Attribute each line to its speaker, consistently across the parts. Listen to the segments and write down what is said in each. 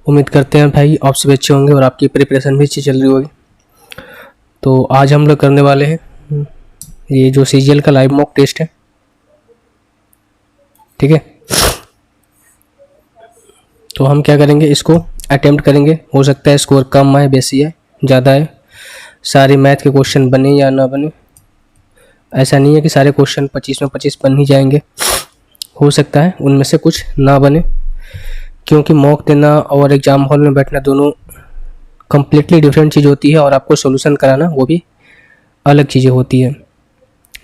Speaker 1: उम्मीद करते हैं भाई आप सब अच्छे होंगे और आपकी प्रिपरेशन भी अच्छी चल रही होगी। तो आज हम लोग करने वाले हैं ये जो सीजीएल का लाइव मॉक टेस्ट है, ठीक है। तो हम क्या करेंगे, इसको अटेम्प्ट करेंगे। हो सकता है स्कोर कम आए, बेसी आए, ज़्यादा है। सारे मैथ के क्वेश्चन बने या ना बने, ऐसा नहीं है कि सारे क्वेश्चन 25 में 25 बन ही जाएंगे। हो सकता है उनमें से कुछ ना बने, क्योंकि मॉक देना और एग्ज़ाम हॉल में बैठना दोनों कम्प्लीटली डिफरेंट चीज़ होती है, और आपको सोल्यूशन कराना वो भी अलग चीज़ें होती है,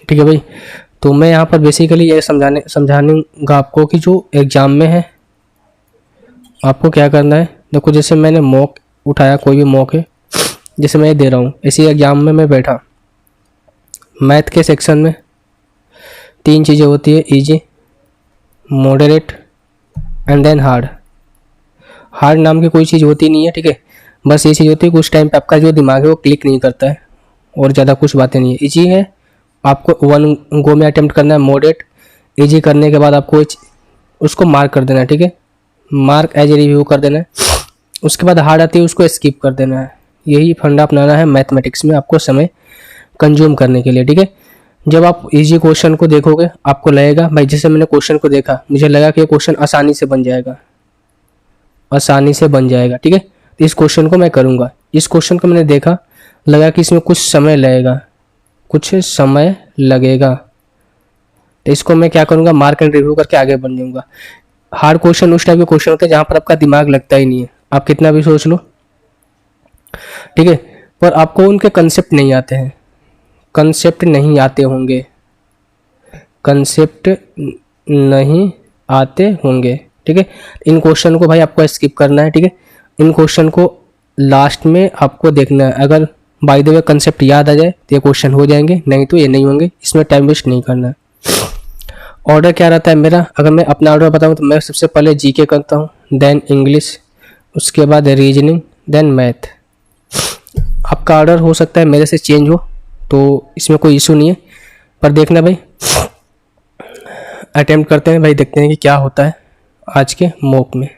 Speaker 1: ठीक है भाई। तो मैं यहाँ पर बेसिकली ये समझाऊंगा आपको कि जो एग्ज़ाम में है आपको क्या करना है। देखो, जैसे मैंने मॉक उठाया, कोई भी मॉक है, जैसे मैं ये दे रहा हूँ, इसी एग्ज़ाम में मैं बैठा। मैथ के सेक्शन में 3 चीज़ें होती है, easy, moderate and then hard. Hard नाम की कोई चीज़ होती नहीं है, ठीक है। बस ये चीज़ होती है कि उस टाइम पे आपका जो दिमाग है वो क्लिक नहीं करता है, और ज़्यादा कुछ बातें नहीं है। इजी है, आपको 1 गो में अटेम्प्ट करना है। मॉडरेट, इजी करने के बाद आपको उसको मार्क कर देना है, ठीक है, मार्क एज ए रिव्यू कर देना है। उसके बाद हार्ड आती है, उसको स्किप कर देना है। यही फंडा अपनाना है मैथमेटिक्स में आपको समय कंज्यूम करने के लिए, ठीक है। जब आप इजी क्वेश्चन को देखोगे आपको लगेगा भाई, जैसे मैंने क्वेश्चन को देखा, मुझे लगा कि ये क्वेश्चन आसानी से बन जाएगा, आसानी से बन जाएगा, ठीक है। तो इस क्वेश्चन को मैं करूँगा। इस क्वेश्चन को मैंने देखा, लगा कि इसमें कुछ समय लगेगा, कुछ समय लगेगा, तो इसको मैं क्या करूँगा, मार्क एंड रिव्यू करके आगे बढ़ जाऊँगा। हार्ड क्वेश्चन उस टाइप के क्वेश्चन होते हैं जहाँ पर आपका दिमाग लगता ही नहीं है, आप कितना भी सोच लो, ठीक है, पर आपको उनके कंसेप्ट नहीं आते हैं, कंसेप्ट नहीं आते होंगे, कंसेप्ट नहीं आते होंगे, ठीक है। इन क्वेश्चन को भाई आपको स्किप करना है, ठीक है। इन क्वेश्चन को लास्ट में आपको देखना है। अगर बाय द वे कंसेप्ट याद आ जाए तो ये क्वेश्चन हो जाएंगे, नहीं तो ये नहीं होंगे। इसमें टाइम वेस्ट नहीं करना है। ऑर्डर क्या रहता है मेरा, अगर मैं अपना ऑर्डर बताऊं तो मैं सबसे पहले जीके करता हूं, देन इंग्लिश, उसके बाद रीजनिंग, देन मैथ। आपका ऑर्डर हो सकता है मेरे से चेंज हो, तो इसमें कोई इशू नहीं है, पर देखना भाई, अटेम्प्ट करते हैं भाई, देखते हैं कि क्या होता है आज के मॉक में।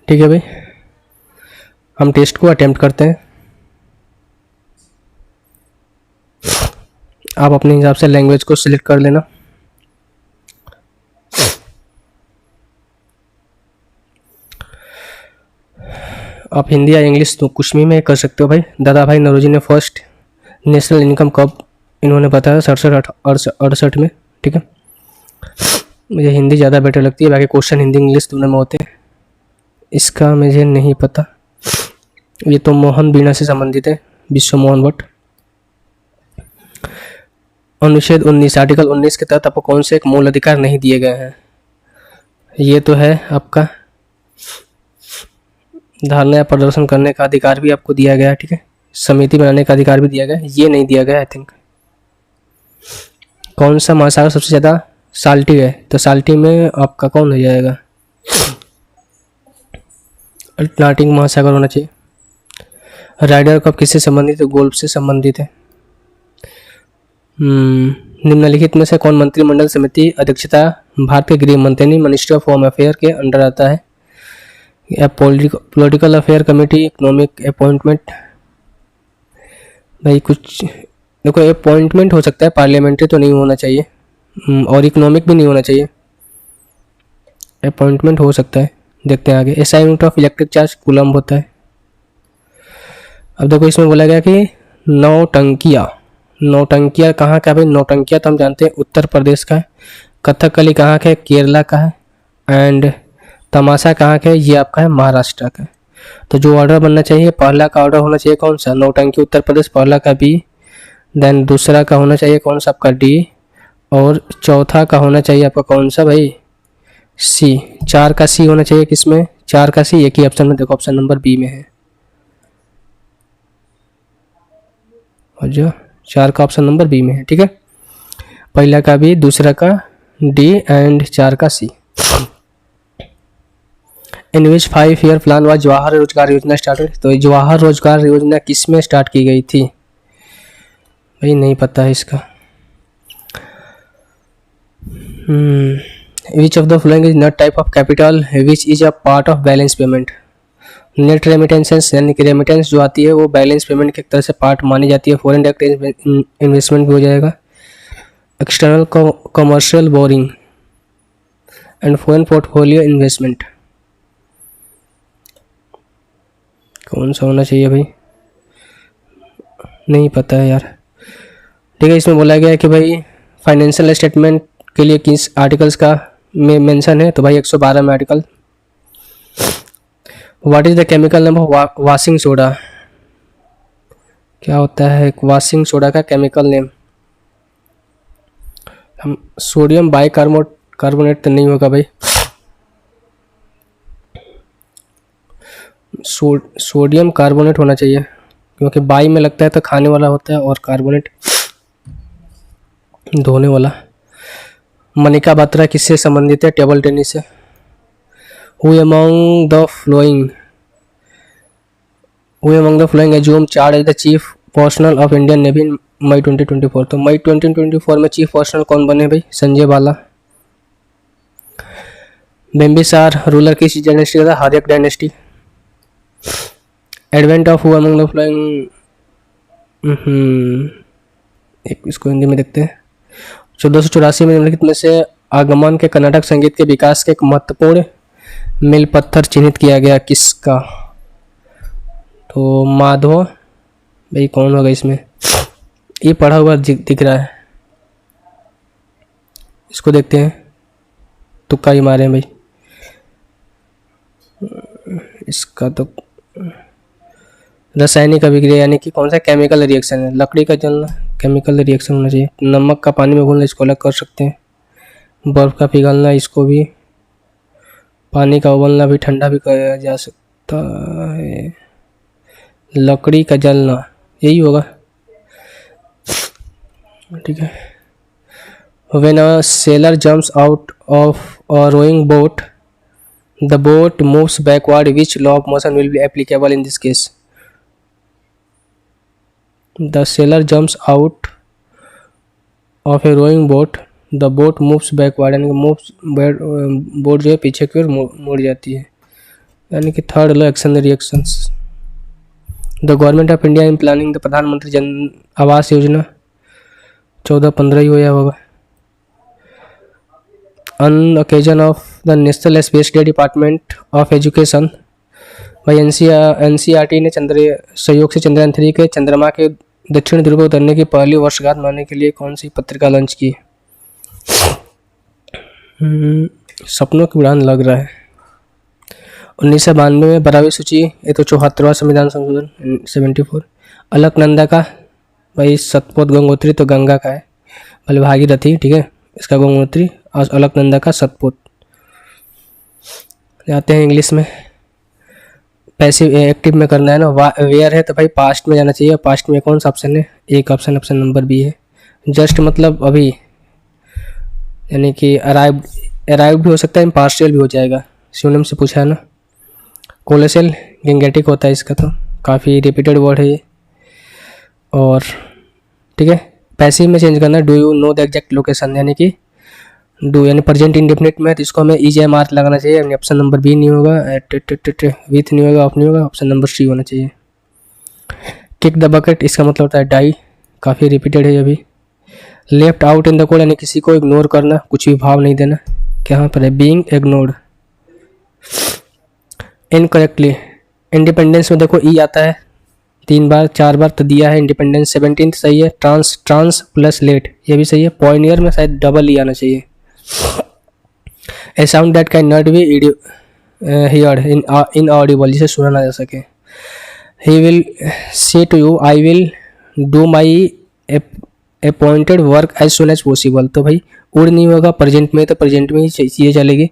Speaker 1: ठीक है भाई, हम टेस्ट को अटेम्प्ट करते हैं। आप अपने हिसाब से लैंग्वेज को सिलेक्ट कर लेना। आप हिंदी या इंग्लिश तो कुछ भी में कर सकते हो भाई। दादा भाई नौरोजी ने फर्स्ट नेशनल इनकम कब इन्होंने बताया, 67-68 में, ठीक है। मुझे हिंदी ज़्यादा बेटर लगती है, बाकी क्वेश्चन हिंदी इंग्लिश दोनों में होते हैं। इसका मुझे नहीं पता, ये तो मोहन बीणा से संबंधित है, विश्व मोहन भट्ट। अनुच्छेद 19 आर्टिकल 19 के तहत आपको कौन से एक मूल अधिकार नहीं दिए गए हैं। ये तो है आपका धारणा या प्रदर्शन करने का अधिकार भी आपको दिया गया है, ठीक है। समिति बनाने का अधिकार भी दिया गया है, ये नहीं दिया गया आई थिंक। कौन सा महासागर सबसे ज़्यादा साल्टी है, तो साल्टी में आपका कौन हो जाएगा, अटलांटिक महासागर होना चाहिए। राइडर कप किससे संबंधित है, गोल्फ से संबंधित है। निम्नलिखित में से कौन मंत्रिमंडल समिति अध्यक्षता भारत के गृह मंत्री मिनिस्ट्री ऑफ होम अफेयर के अंडर आता है। Political affair committee, economic appointment, भाई कुछ देखो, अपॉइंटमेंट हो सकता है, पार्लियामेंट्री तो नहीं होना चाहिए, और इकोनॉमिक भी नहीं होना चाहिए, अपॉइंटमेंट हो सकता है। देखते हैं आगे। SI unit of electric charge coulomb होता है। अब देखो, इसमें बोला गया कि नौटंकिया, नौटंकिया कहाँ का है भाई, नौटंकिया तो हम जानते हैं उत्तर प्रदेश का है। कथकली कहाँ का है, केरला का है। एंड तमाशा कहाँ का है, ये आपका है महाराष्ट्र का है। तो जो ऑर्डर बनना चाहिए, पहला का ऑर्डर होना चाहिए कौन सा, नौटंकी उत्तर प्रदेश, पहला का बी, देन दूसरा का होना चाहिए कौन सा आपका डी, और चौथा का होना चाहिए आपका कौन सा भाई, सी। 4 का सी होना चाहिए किसमें, 4 का सी एक ही ऑप्शन में, देखो ऑप्शन नंबर बी में है। और जो 4 का ऑप्शन नंबर बी में है, ठीक है। पहला का बी, दूसरा का डी, एंड 4 का सी। इन विच 5 ईयर प्लान व जवाहर रोजगार योजना स्टार्टेड। तो जवाहर रोजगार योजना किस में स्टार्ट की गई थी? भाई नहीं पता है इसका। Which of the following is not type of capital which is a part of balance payment. Net remittances यानी कि रेमिटेंस जो आती है वो बैलेंस पेमेंट की एक तरह से पार्ट मानी जाती है। फॉरेन डायरेक्ट इन्वेस्टमेंट भी हो जाएगा। External commercial boring and foreign portfolio investment. कौन सा होना चाहिए भाई? नहीं पता है यार। ठीक है, इसमें बोला गया है कि भाई फाइनेंशियल स्टेटमेंट के लिए किस आर्टिकल्स का में मेंशन है, तो भाई 112 में article. What is the chemical name of washing soda? क्या होता है वॉशिंग सोडा का केमिकल नेम? हम सोडियम बाइकार्बोनेट तो नहीं होगा भाई। सोडियम कार्बोनेट होना चाहिए, क्योंकि बाई में लगता है तो खाने वाला होता है और कार्बोनेट धोने वाला। मनिका बात्रा किससे संबंधित है? टेबल टेनिस से। Who among the following assume charge as the chief personnel of Indian navy in May 2024। तो मई 2024 में चीफ पर्सनल कौन बने भाई? संजय बाला। बिम्बिसार रूलर किस डायनेस्टी का था? Haryanka dynasty. Advent of who among the following, इसको हिंदी में देखते हैं। 1484 में निम्नलिखित में से आगमन के कर्नाटक संगीत के विकास के एक महत्वपूर्ण मील पत्थर चिन्हित किया गया किसका? तो माधव भाई कौन होगा इसमें? ये पढ़ा हुआ दिख रहा है, इसको देखते हैं, तुक्का ही मारे हैं भाई। इसका तो रासायनिक अभिक्रिया यानी कि कौन सा केमिकल रिएक्शन है? लकड़ी का जलना केमिकल रिएक्शन होना चाहिए। नमक का पानी में घुलना इसको अलग कर सकते हैं। बर्फ का पिघलना इसको भी, पानी का उबलना भी, ठंडा भी किया जा सकता है। लकड़ी का जलना यही होगा, ठीक है। When a sailor jumps out of a rowing boat, the boat moves backward. Which law of motion will be applicable in this case? The sailor jumps out of a rowing boat, the boat moves backward, यानी कि moves boat जो है पीछे की ओर मुड़ जाती है, यानी कि third law action reactions. The government of India in planning the प्रधानमंत्री जन आवास योजना 14-15 ही होया होगा। On occasion of the national space day department of education भाई NCERT ने सहयोग से चंद्रयान 3 के चंद्रमा के दक्षिण ध्रुव पर उतरने की पहली वर्षगांठ मनाने के लिए कौन सी पत्रिका लॉन्च की? सपनों की उड़ान लग रहा है। 1992 में 12वीं सूची, ये तो 74वां संविधान संशोधन 74। अलकनंदा का भाई सतपोत गंगोत्री तो गंगा का है, भले भागीरथी, ठीक है, इसका गंगोत्री और अलकनंदा का सतपोत। जाते हैं इंग्लिश में। पैसिव एक्टिव में करना है ना, वेयर है तो भाई पास्ट में जाना चाहिए। पास्ट में कौन सा ऑप्शन है? एक ऑप्शन नंबर बी है। जस्ट मतलब अभी, यानी कि अराइव भी हो सकता है, पार्शियल भी हो जाएगा। सिनोनिम से पूछा है ना। कोलोसेल गेंगेटिक होता है इसका, तो काफ़ी रिपीटेड वर्ड है ये। और ठीक है, पैसिव में चेंज करना, do you know the exact location, यानी कि डू यानी प्रेजेंट इंडेफिनिट में, तो इसको हमें EJMR लगाना चाहिए, यानी ऑप्शन नंबर बी नहीं होगा, विथ नहीं होगा, ऑफ नहीं होगा, ऑप्शन नंबर सी होना चाहिए। किक द बकेट, इसका मतलब होता है डाई, काफ़ी रिपीटेड है अभी। Left out in the code, यानी किसी को इग्नोर करना, कुछ भी भाव नहीं देना, क्या पर है? Being ignored. इनकरेक्टली, इंडिपेंडेंस में देखो ई आता है 3 बार 4 बार, तो दिया है इंडिपेंडेंस 17 सही है। ट्रांस प्लस लेट ये भी सही है। पॉइनियर में शायद डबल ई आना चाहिए। A sound that can not be heard in audible, जिसे सुना ना जा सके। He will say to you I will do my appointed work as soon as possible, तो भाई उड़ नहीं होगा, प्रेजेंट में तो प्रेजेंट में ही चीज़ें चलेगी।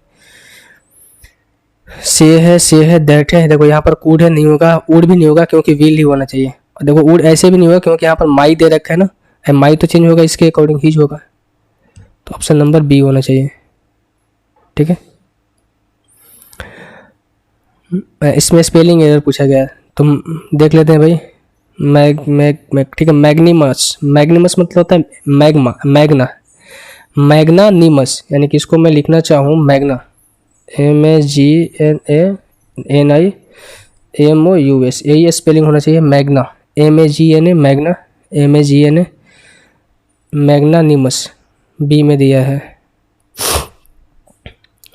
Speaker 1: से है दैट है, देखो यहाँ पर कूड है, नहीं होगा, उड़ भी नहीं होगा क्योंकि विल ही होना चाहिए। और देखो उड़ ऐसे भी नहीं होगा क्योंकि यहाँ पर माई दे रखा है ना, माई तो चेंज होगा, इसके अकॉर्डिंग ही होगा, तो ऑप्शन नंबर बी होना चाहिए, ठीक है। इसमें स्पेलिंग एरर पूछा गया है, तो देख लेते हैं भाई। ठीक है, मैग्नीमस। मैग्नीमस मतलब होता है मैग्मा, मैग्ना, मैग्नानिमस, यानी कि इसको मैं लिखना चाहूँ मैग्ना, MAGNANIMOUS, यही स्पेलिंग होना चाहिए magna, MAGNA, magna, MAGNA, magnanimous, B में दिया है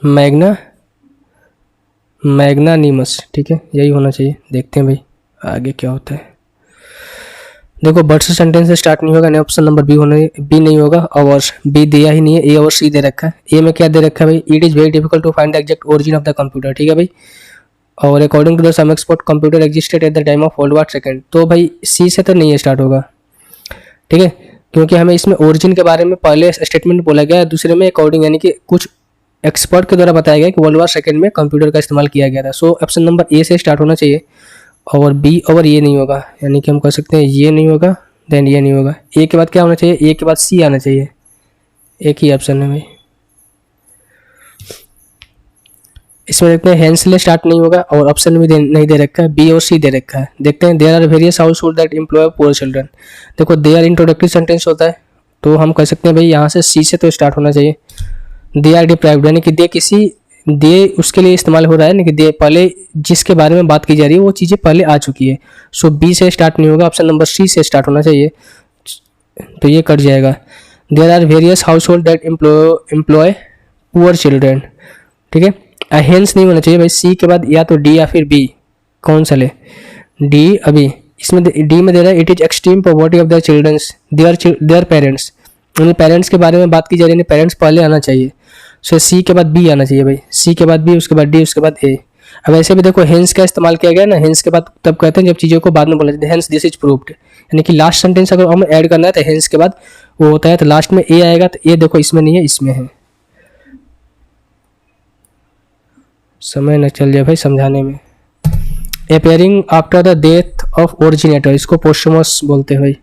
Speaker 1: मैग्ना, मैग्नानिमस, ठीक है, यही होना चाहिए। देखते हैं भाई आगे क्या होता है। देखो बर्ड से सेंटेंस से स्टार्ट नहीं होगा, ऑप्शन नंबर बी नहीं होगा, और बी दिया ही नहीं है, ए और सी दे रखा है। ए में क्या दे रखा है भाई, it is very difficult to find the exact origin of the computer, ठीक है भाई। और according to the some expert computer existed at the time of world war second, तो भाई सी से तो नहीं स्टार्ट होगा, ठीक है, क्योंकि हमें इसमें ओरिजिन के बारे में पहले स्टेटमेंट बोला गया है, दूसरे में अकॉर्डिंग, यानी कि कुछ एक्सपर्ट के द्वारा बताया गया कि वर्ल्ड वॉर सेकेंड में कंप्यूटर का इस्तेमाल किया गया था। सो ऑप्शन नंबर ए से स्टार्ट होना चाहिए, और बी और ये नहीं होगा, यानी कि हम कह सकते हैं ये नहीं होगा, देन ये नहीं होगा। ए के बाद क्या होना चाहिए, ए के बाद सी आना चाहिए, एक ही ऑप्शन है भाई। इसमें देखते हैं हैंस ले स्टार्ट नहीं होगा, और ऑप्शन भी नहीं दे रखा है, बी और सी दे रखा है। देखते हैं there are various household that employ poor children. देखो देयर इंट्रोडक्टरी सेंटेंस होता है, तो हम कह सकते हैं भाई यहाँ से सी से तो स्टार्ट होना चाहिए। दे आर डिप्राइव्ड, यानी कि दे उसके लिए इस्तेमाल हो रहा है, यानी कि दे पहले जिसके बारे में बात की जा रही है वो चीज़ें पहले आ चुकी है। सो बी से स्टार्ट नहीं होगा, ऑप्शन नंबर सी से स्टार्ट होना चाहिए, तो ये कट जाएगा। There are various household that employ poor children, ठीक है, हेंस नहीं होना चाहिए भाई। सी के बाद या तो डी या फिर बी, कौन सा ले, डी। अभी इसमें डी में दे रहा है it is extreme poverty of the childrens their parents, यानी पेरेंट्स के बारे में बात की जा रही है, पेरेंट्स पहले आना चाहिए। सो सी के बाद बी आना चाहिए भाई, सी के बाद बी, उसके बाद डी, उसके बाद ए। अब ऐसे भी देखो हेंस का इस्तेमाल किया गया ना, हेंस के बाद तब कहते हैं जब चीज़ों को बाद में बोला जाता है, हेंस दिस इज प्रूव्ड, यानी कि लास्ट सेंटेंस अगर हमें ऐड करना है तो हेंस के बाद वो होता है, तो लास्ट में ए आएगा, तो ए देखो इसमें नहीं है, इसमें है। समय न चल जाए भाई समझाने में। Appearing after the death of originator, इसको पोस्टमस बोलते हैं भाई,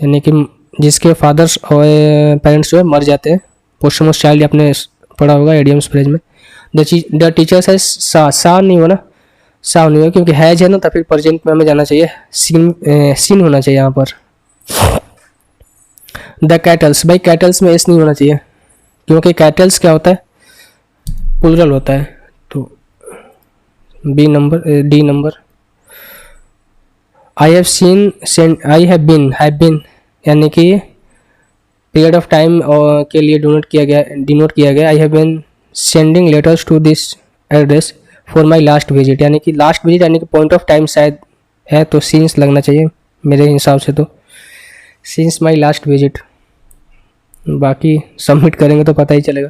Speaker 1: यानी कि जिसके फादर्स और पेरेंट्स जो है मर जाते हैं। पोस्टमस चाइल्ड आपने पढ़ा होगा एडियम्स फ्रेज में। द टीचर्स है सा नहीं हो ना, सा नहीं हो, क्योंकि हैज है ना, तो फिर प्रेजेंट में हमें जाना चाहिए, सीन होना चाहिए यहाँ पर। द कैटल्स, भाई कैटल्स में एस नहीं होना चाहिए, क्योंकि कैटल्स क्या होता है, प्लूरल होता है, तो D number. I have been, यानी कि पीरियड ऑफ टाइम के लिए डिनोट किया गया। I have been sending letters to this address for my last visit, यानी कि लास्ट विजिट यानी कि पॉइंट ऑफ टाइम शायद है, तो सिंस लगना चाहिए मेरे हिसाब से, तो सिंस माई लास्ट विजिट, बाकी सबमिट करेंगे तो पता ही चलेगा।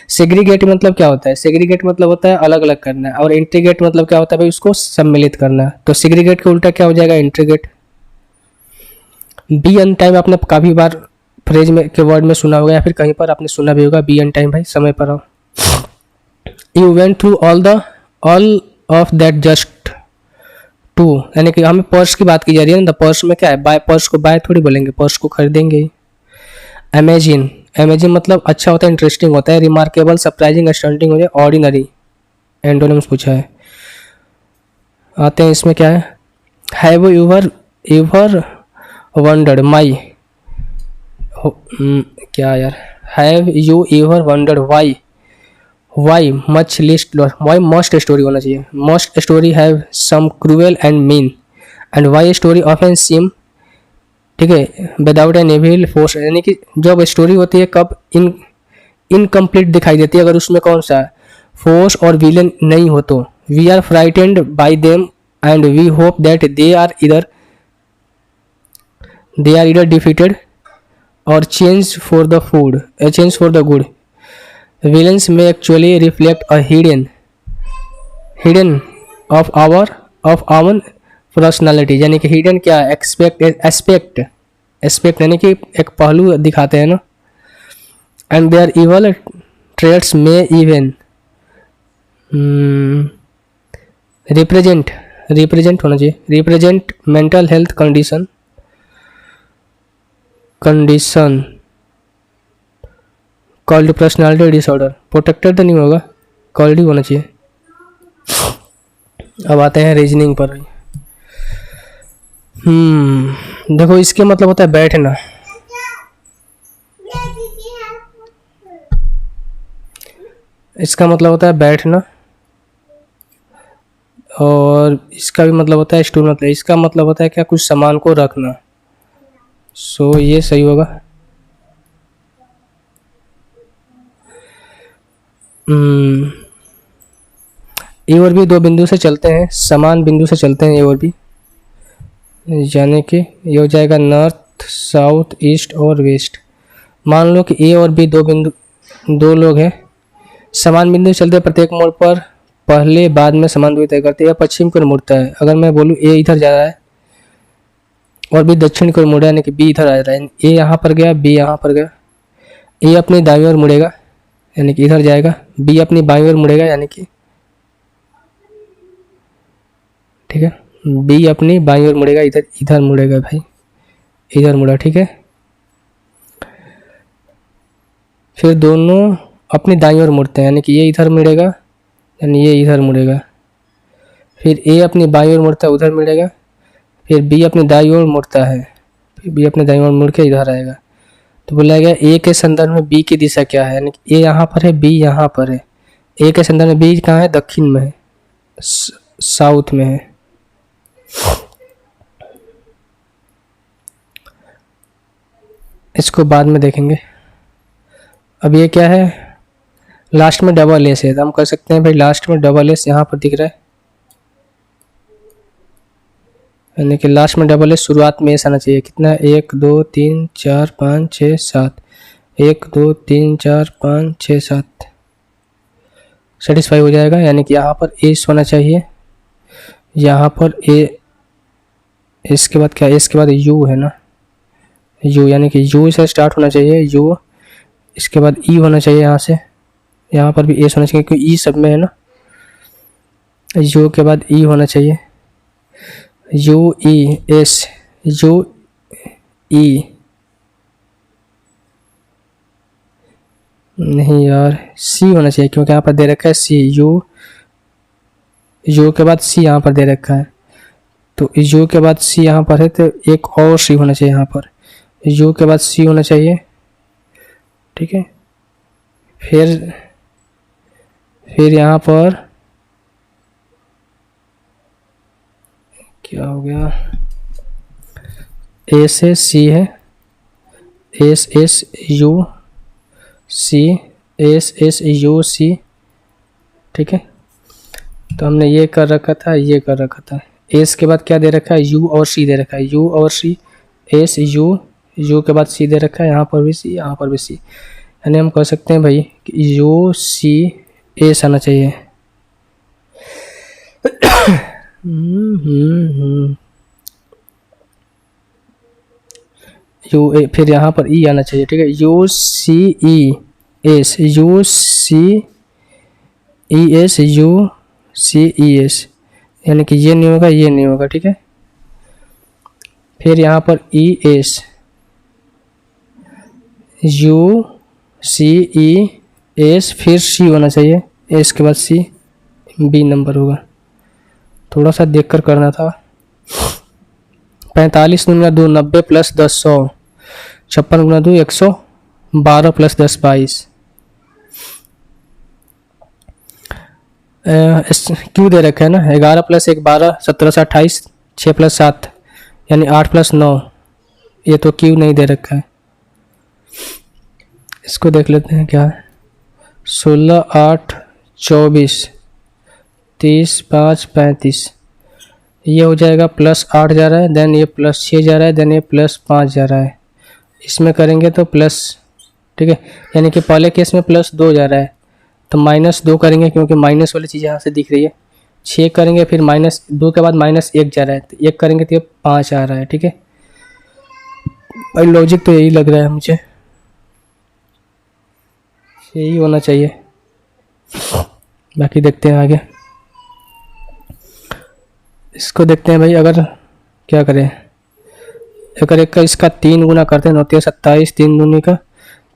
Speaker 1: सेग्रीगेट मतलब क्या होता है, सेग्रीगेट मतलब होता है अलग अलग करना है, और इंटीग्रेट मतलब क्या होता है भाई, उसको सम्मिलित करना है। तो सेग्रीगेट का उल्टा क्या हो जाएगा, इंटीग्रेट। बी एन टाइम आपने काफ़ी बार फ्रेज में के वर्ड में सुना होगा, या फिर कहीं पर आपने सुना भी होगा, बी एन टाइम भाई समय पर आओ। You went through all of that just to, यानी कि हमें पर्स की बात की जा रही है ना, पर्स में क्या है, बाय, पर्स को बाय थोड़ी बोलेंगे, पर्स को खरीदेंगे। अमेजिन मतलब अच्छा होता है, इंटरेस्टिंग होता है। रिमार्केबल, सरप्राइजिंग, स्टंटिंग हो जाए। ऑर्डिनरी एंटोनिम्स पूछा है। आते हैं इसमें क्या है, have you ever wondered my, क्या यार, have you ever wondered why much list loss, why must story होना चाहिए, must story have some cruel and mean, and why story often seem, ठीक है, विदाउट एन एविल फोर्स, यानी कि जब story होती है कब इनकम्प्लीट दिखाई देती है, अगर उसमें कौन सा फोर्स और विलन नहीं हो तो। We are frightened by them and we hope that they are either defeated और change for the good. Villains में actually reflect a hidden of our personality, यानी कि हिडन क्या, एस्पेक्ट यानी कि एक पहलू दिखाते हैं ना। एंड देयर इवल ट्रेड्स में इवन रिप्रेजेंट होना चाहिए, represent mental health condition called personality disorder. Protected तो नहीं होगा, कॉल्ड ही होना चाहिए। अब आते हैं रीजनिंग पर। देखो इसके मतलब होता है बैठना, इसका मतलब होता है बैठना, और इसका भी मतलब होता है स्टूल, मतलब इसका मतलब होता है क्या, कुछ सामान को रखना। सो ये सही होगा। ए और बी दो बिंदु से चलते हैं, समान बिंदु से चलते हैं ए और बी, यानी कि ये हो जाएगा नॉर्थ साउथ ईस्ट और वेस्ट। मान लो कि ए और बी दो लोग हैं, समान बिंदु से चलते हैं, प्रत्येक मोड़ पर पहले बाद में समान दूरी तय करते हैं। पश्चिम की ओर मुड़ता है। अगर मैं बोलूँ ए इधर जा रहा है और बी दक्षिण की ओर मुड़ा, यानी कि बी इधर आ रहा है, ए यहाँ पर गया, बी यहाँ पर गया। ए अपनी दाईं ओर मुड़ेगा यानी कि इधर जाएगा, बी अपनी बाईं ओर मुड़ेगा यानी कि, ठीक है, बी अपनी बाईं ओर मुड़ेगा, इधर मुड़ेगा भाई, इधर मुड़ा, ठीक है। फिर दोनों अपनी दाईं ओर मुड़ते हैं, यानी कि ये इधर मुड़ेगा यानी ये इधर मुड़ेगा। फिर ए अपनी बाईं ओर मुड़ता है, उधर मुड़ेगा। फिर बी अपनी दाईं ओर मुड़ता है, फिर बी अपनी दाईं ओर मुड़ के इधर आएगा। तो बोला गया ए के संदर्भ में बी की दिशा क्या है, यानी कि ए यहाँ पर है, बी यहाँ पर है। ए के संदर्भ में बी कहाँ है, दक्षिण में है, साउथ में है। इसको बाद में देखेंगे। अब ये क्या है, लास्ट में डबल एस है, तो हम कर सकते हैं भाई लास्ट में डबल एस यहाँ पर दिख रहा है, यानी कि लास्ट में डबल एस, शुरुआत में एस आना चाहिए। कितना, 1 2 3 4 5 6 7, 1 2 3 4 5 6 7, सेटिस्फाई हो जाएगा। यानी कि यहाँ पर एस होना चाहिए, यहाँ पर ए, इसके बाद क्या, इसके बाद यू है ना, यू, यानी कि यू से स्टार्ट होना चाहिए, यू, इसके बाद ई होना चाहिए यहाँ से, यहाँ पर भी एस होना चाहिए क्योंकि ई सब में है ना, यू के बाद ई होना चाहिए, यू ई एस, यू ई, नहीं यार सी होना चाहिए क्योंकि यहाँ पर दे रखा है सी, यू के बाद सी यहाँ पर दे रखा है, तो यू के बाद सी यहाँ पर है, तो एक और सी होना चाहिए यहाँ पर, यू के बाद सी होना चाहिए, ठीक है। फिर यहाँ पर क्या हो गया, ए से सी है, एस एस यू सी, एस एस यू सी, ठीक है। तो हमने ये कर रखा था, ये कर रखा था। एस के बाद क्या दे रखा है, यू और सी दे रखा है, यू और सी, एस यू, यू के बाद सी दे रखा है, यहाँ पर भी सी, यहाँ पर भी सी, यानी हम कह सकते हैं भाई कि यू सी एस आना चाहिए। यू ए, फिर यहाँ पर ई आना चाहिए, ठीक है, U C E S, U C E S, U C E S, यानी कि ये नहीं होगा, ये नहीं होगा, ठीक है। फिर यहाँ पर E S, U C E S, फिर सी होना चाहिए, एस के बाद सी, बी नंबर होगा, थोड़ा सा देखकर करना था। 45 गुना 2 90 प्लस 10 100, 56 गुना 2 112 प्लस 10 22। क्यों दे रखा है ना, 11 प्लस 1 12, 17 से 28, 6 प्लस 7 यानी 8 प्लस 9, ये तो क्यों नहीं दे रखा है। इसको देख लेते हैं क्या है, 16 8 24, 30 5 35, ये हो जाएगा प्लस 8 जा रहा है, देन ये प्लस 6 जा रहा है, देन ये प्लस 5 जा रहा है। इसमें करेंगे तो प्लस, ठीक है, यानी कि पहले केस में प्लस 2 जा रहा है तो माइनस 2 करेंगे क्योंकि माइनस वाली चीज़ यहाँ से दिख रही है। 6 करेंगे फिर माइनस 2 के बाद माइनस 1 जा रहा है, तो 1 करेंगे तो ये 5 आ रहा है, ठीक है भाई। लॉजिक तो यही लग रहा है मुझे, यही होना चाहिए, बाकी देखते हैं आगे। इसको देखते हैं भाई, अगर क्या करें, अगर एक का इसका 3 गुना करते हैं, 9 27, 3 दूनी का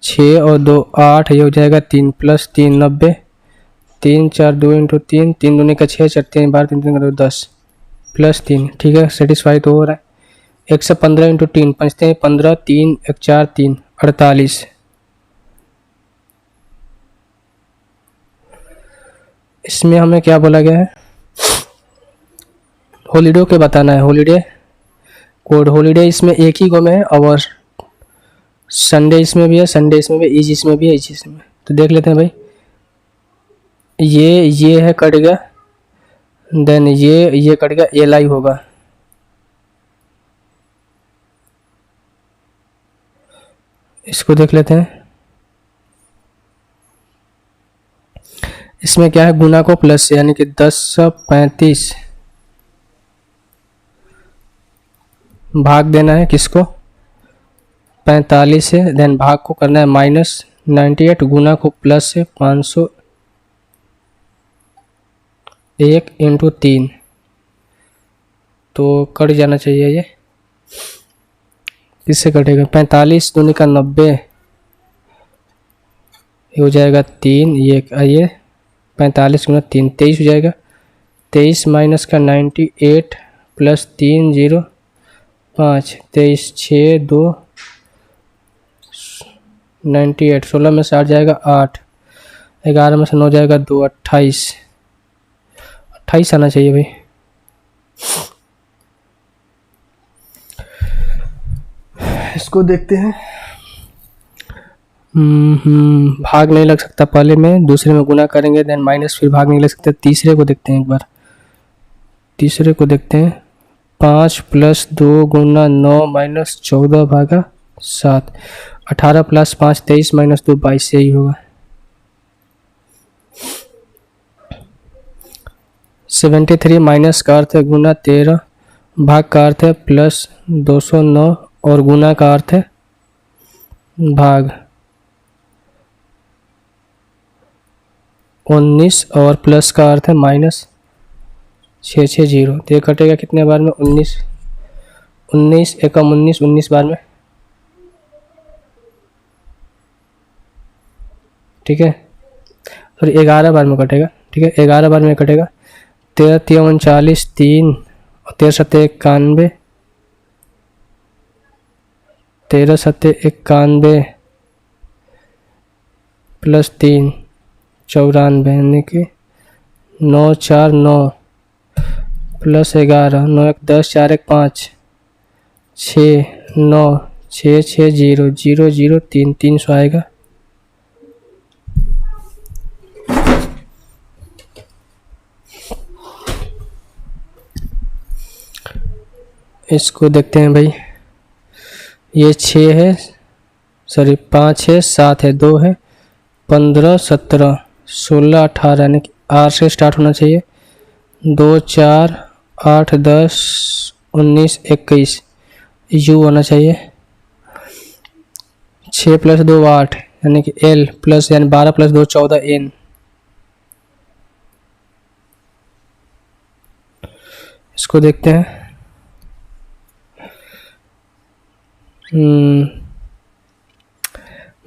Speaker 1: 6 और 2 8, ये हो जाएगा 3 प्लस 3 90, 3 4 2 इंटू 3, 3 दूनी का 6, 4 3 12, 3 3 का 10 प्लस 3। ठीक है, सेटिस्फाई तो हो रहा है। 115 इंटू 3, 5 3 15, 3 1 4 3 48। इसमें हमें क्या बोला गया है, हॉलीडे के बताना है, हॉलीडे कोड। हॉलीडे इसमें एक ही गो में है और संडे इसमें भी है, संडे इसमें भी, ईज इसमें भी है, ईज इसमें। तो देख लेते हैं भाई, ये है कट गया, देन ये कट गया, एल आई होगा। इसको देख लेते हैं, इसमें क्या है, गुना को प्लस से, यानी कि 1035 भाग देना है किसको, 45 से, देन भाग को करना है -98, गुना को प्लस से 501 इंटू 3। तो कट जाना चाहिए ये, किससे कटेगा, 45 दूनी का 90, ये हो जाएगा 3, ये 45 गुना 3 23 हो जाएगा। 23 माइनस का 98 प्लस 3 0 5, 23 6 2 98, 16 में से 8 जाएगा 8, 11 में से 9 जाएगा 2, 28 आना चाहिए भाई। इसको देखते हैं, भाग नहीं लग सकता पहले में, दूसरे में गुना करेंगे, देन माइनस, फिर भाग नहीं लग सकता। तीसरे को देखते हैं एक बार, तीसरे को देखते हैं। 5 प्लस 2 गुना 9 माइनस 14 भागा 7, 18 प्लस 5 23 माइनस 2 22, यही होगा। 73 माइनस का अर्थ है गुना 13, भाग का अर्थ है प्लस 209 और गुना का अर्थ है भाग। 19 और प्लस का अर्थ है माइनस 660। तो ये कटेगा कितने बार में, 19 19 एकम 19 19 बार में। ठीक है, सॉरी 11 बार में कटेगा। ठीक है, 11 बार में कटेगा। 13 3 39 3 और 13 7 91, 13 7 91 प्लस 3 94, यानी कि 9 4 9 प्लस 11 9 1 10 4 1 5 6 9 6 6 0 0 0 3 300 आएगा। इसको देखते हैं भाई, ये 6 है, सॉरी 5 है, 7 है, 2 है, 15 17 16 18, यानी कि R से स्टार्ट होना चाहिए। 2 4 8 10 19 21, U होना चाहिए। 6 प्लस 2 8, यानी कि L प्लस, यानी 12 प्लस 2 14 N। इसको देखते हैं,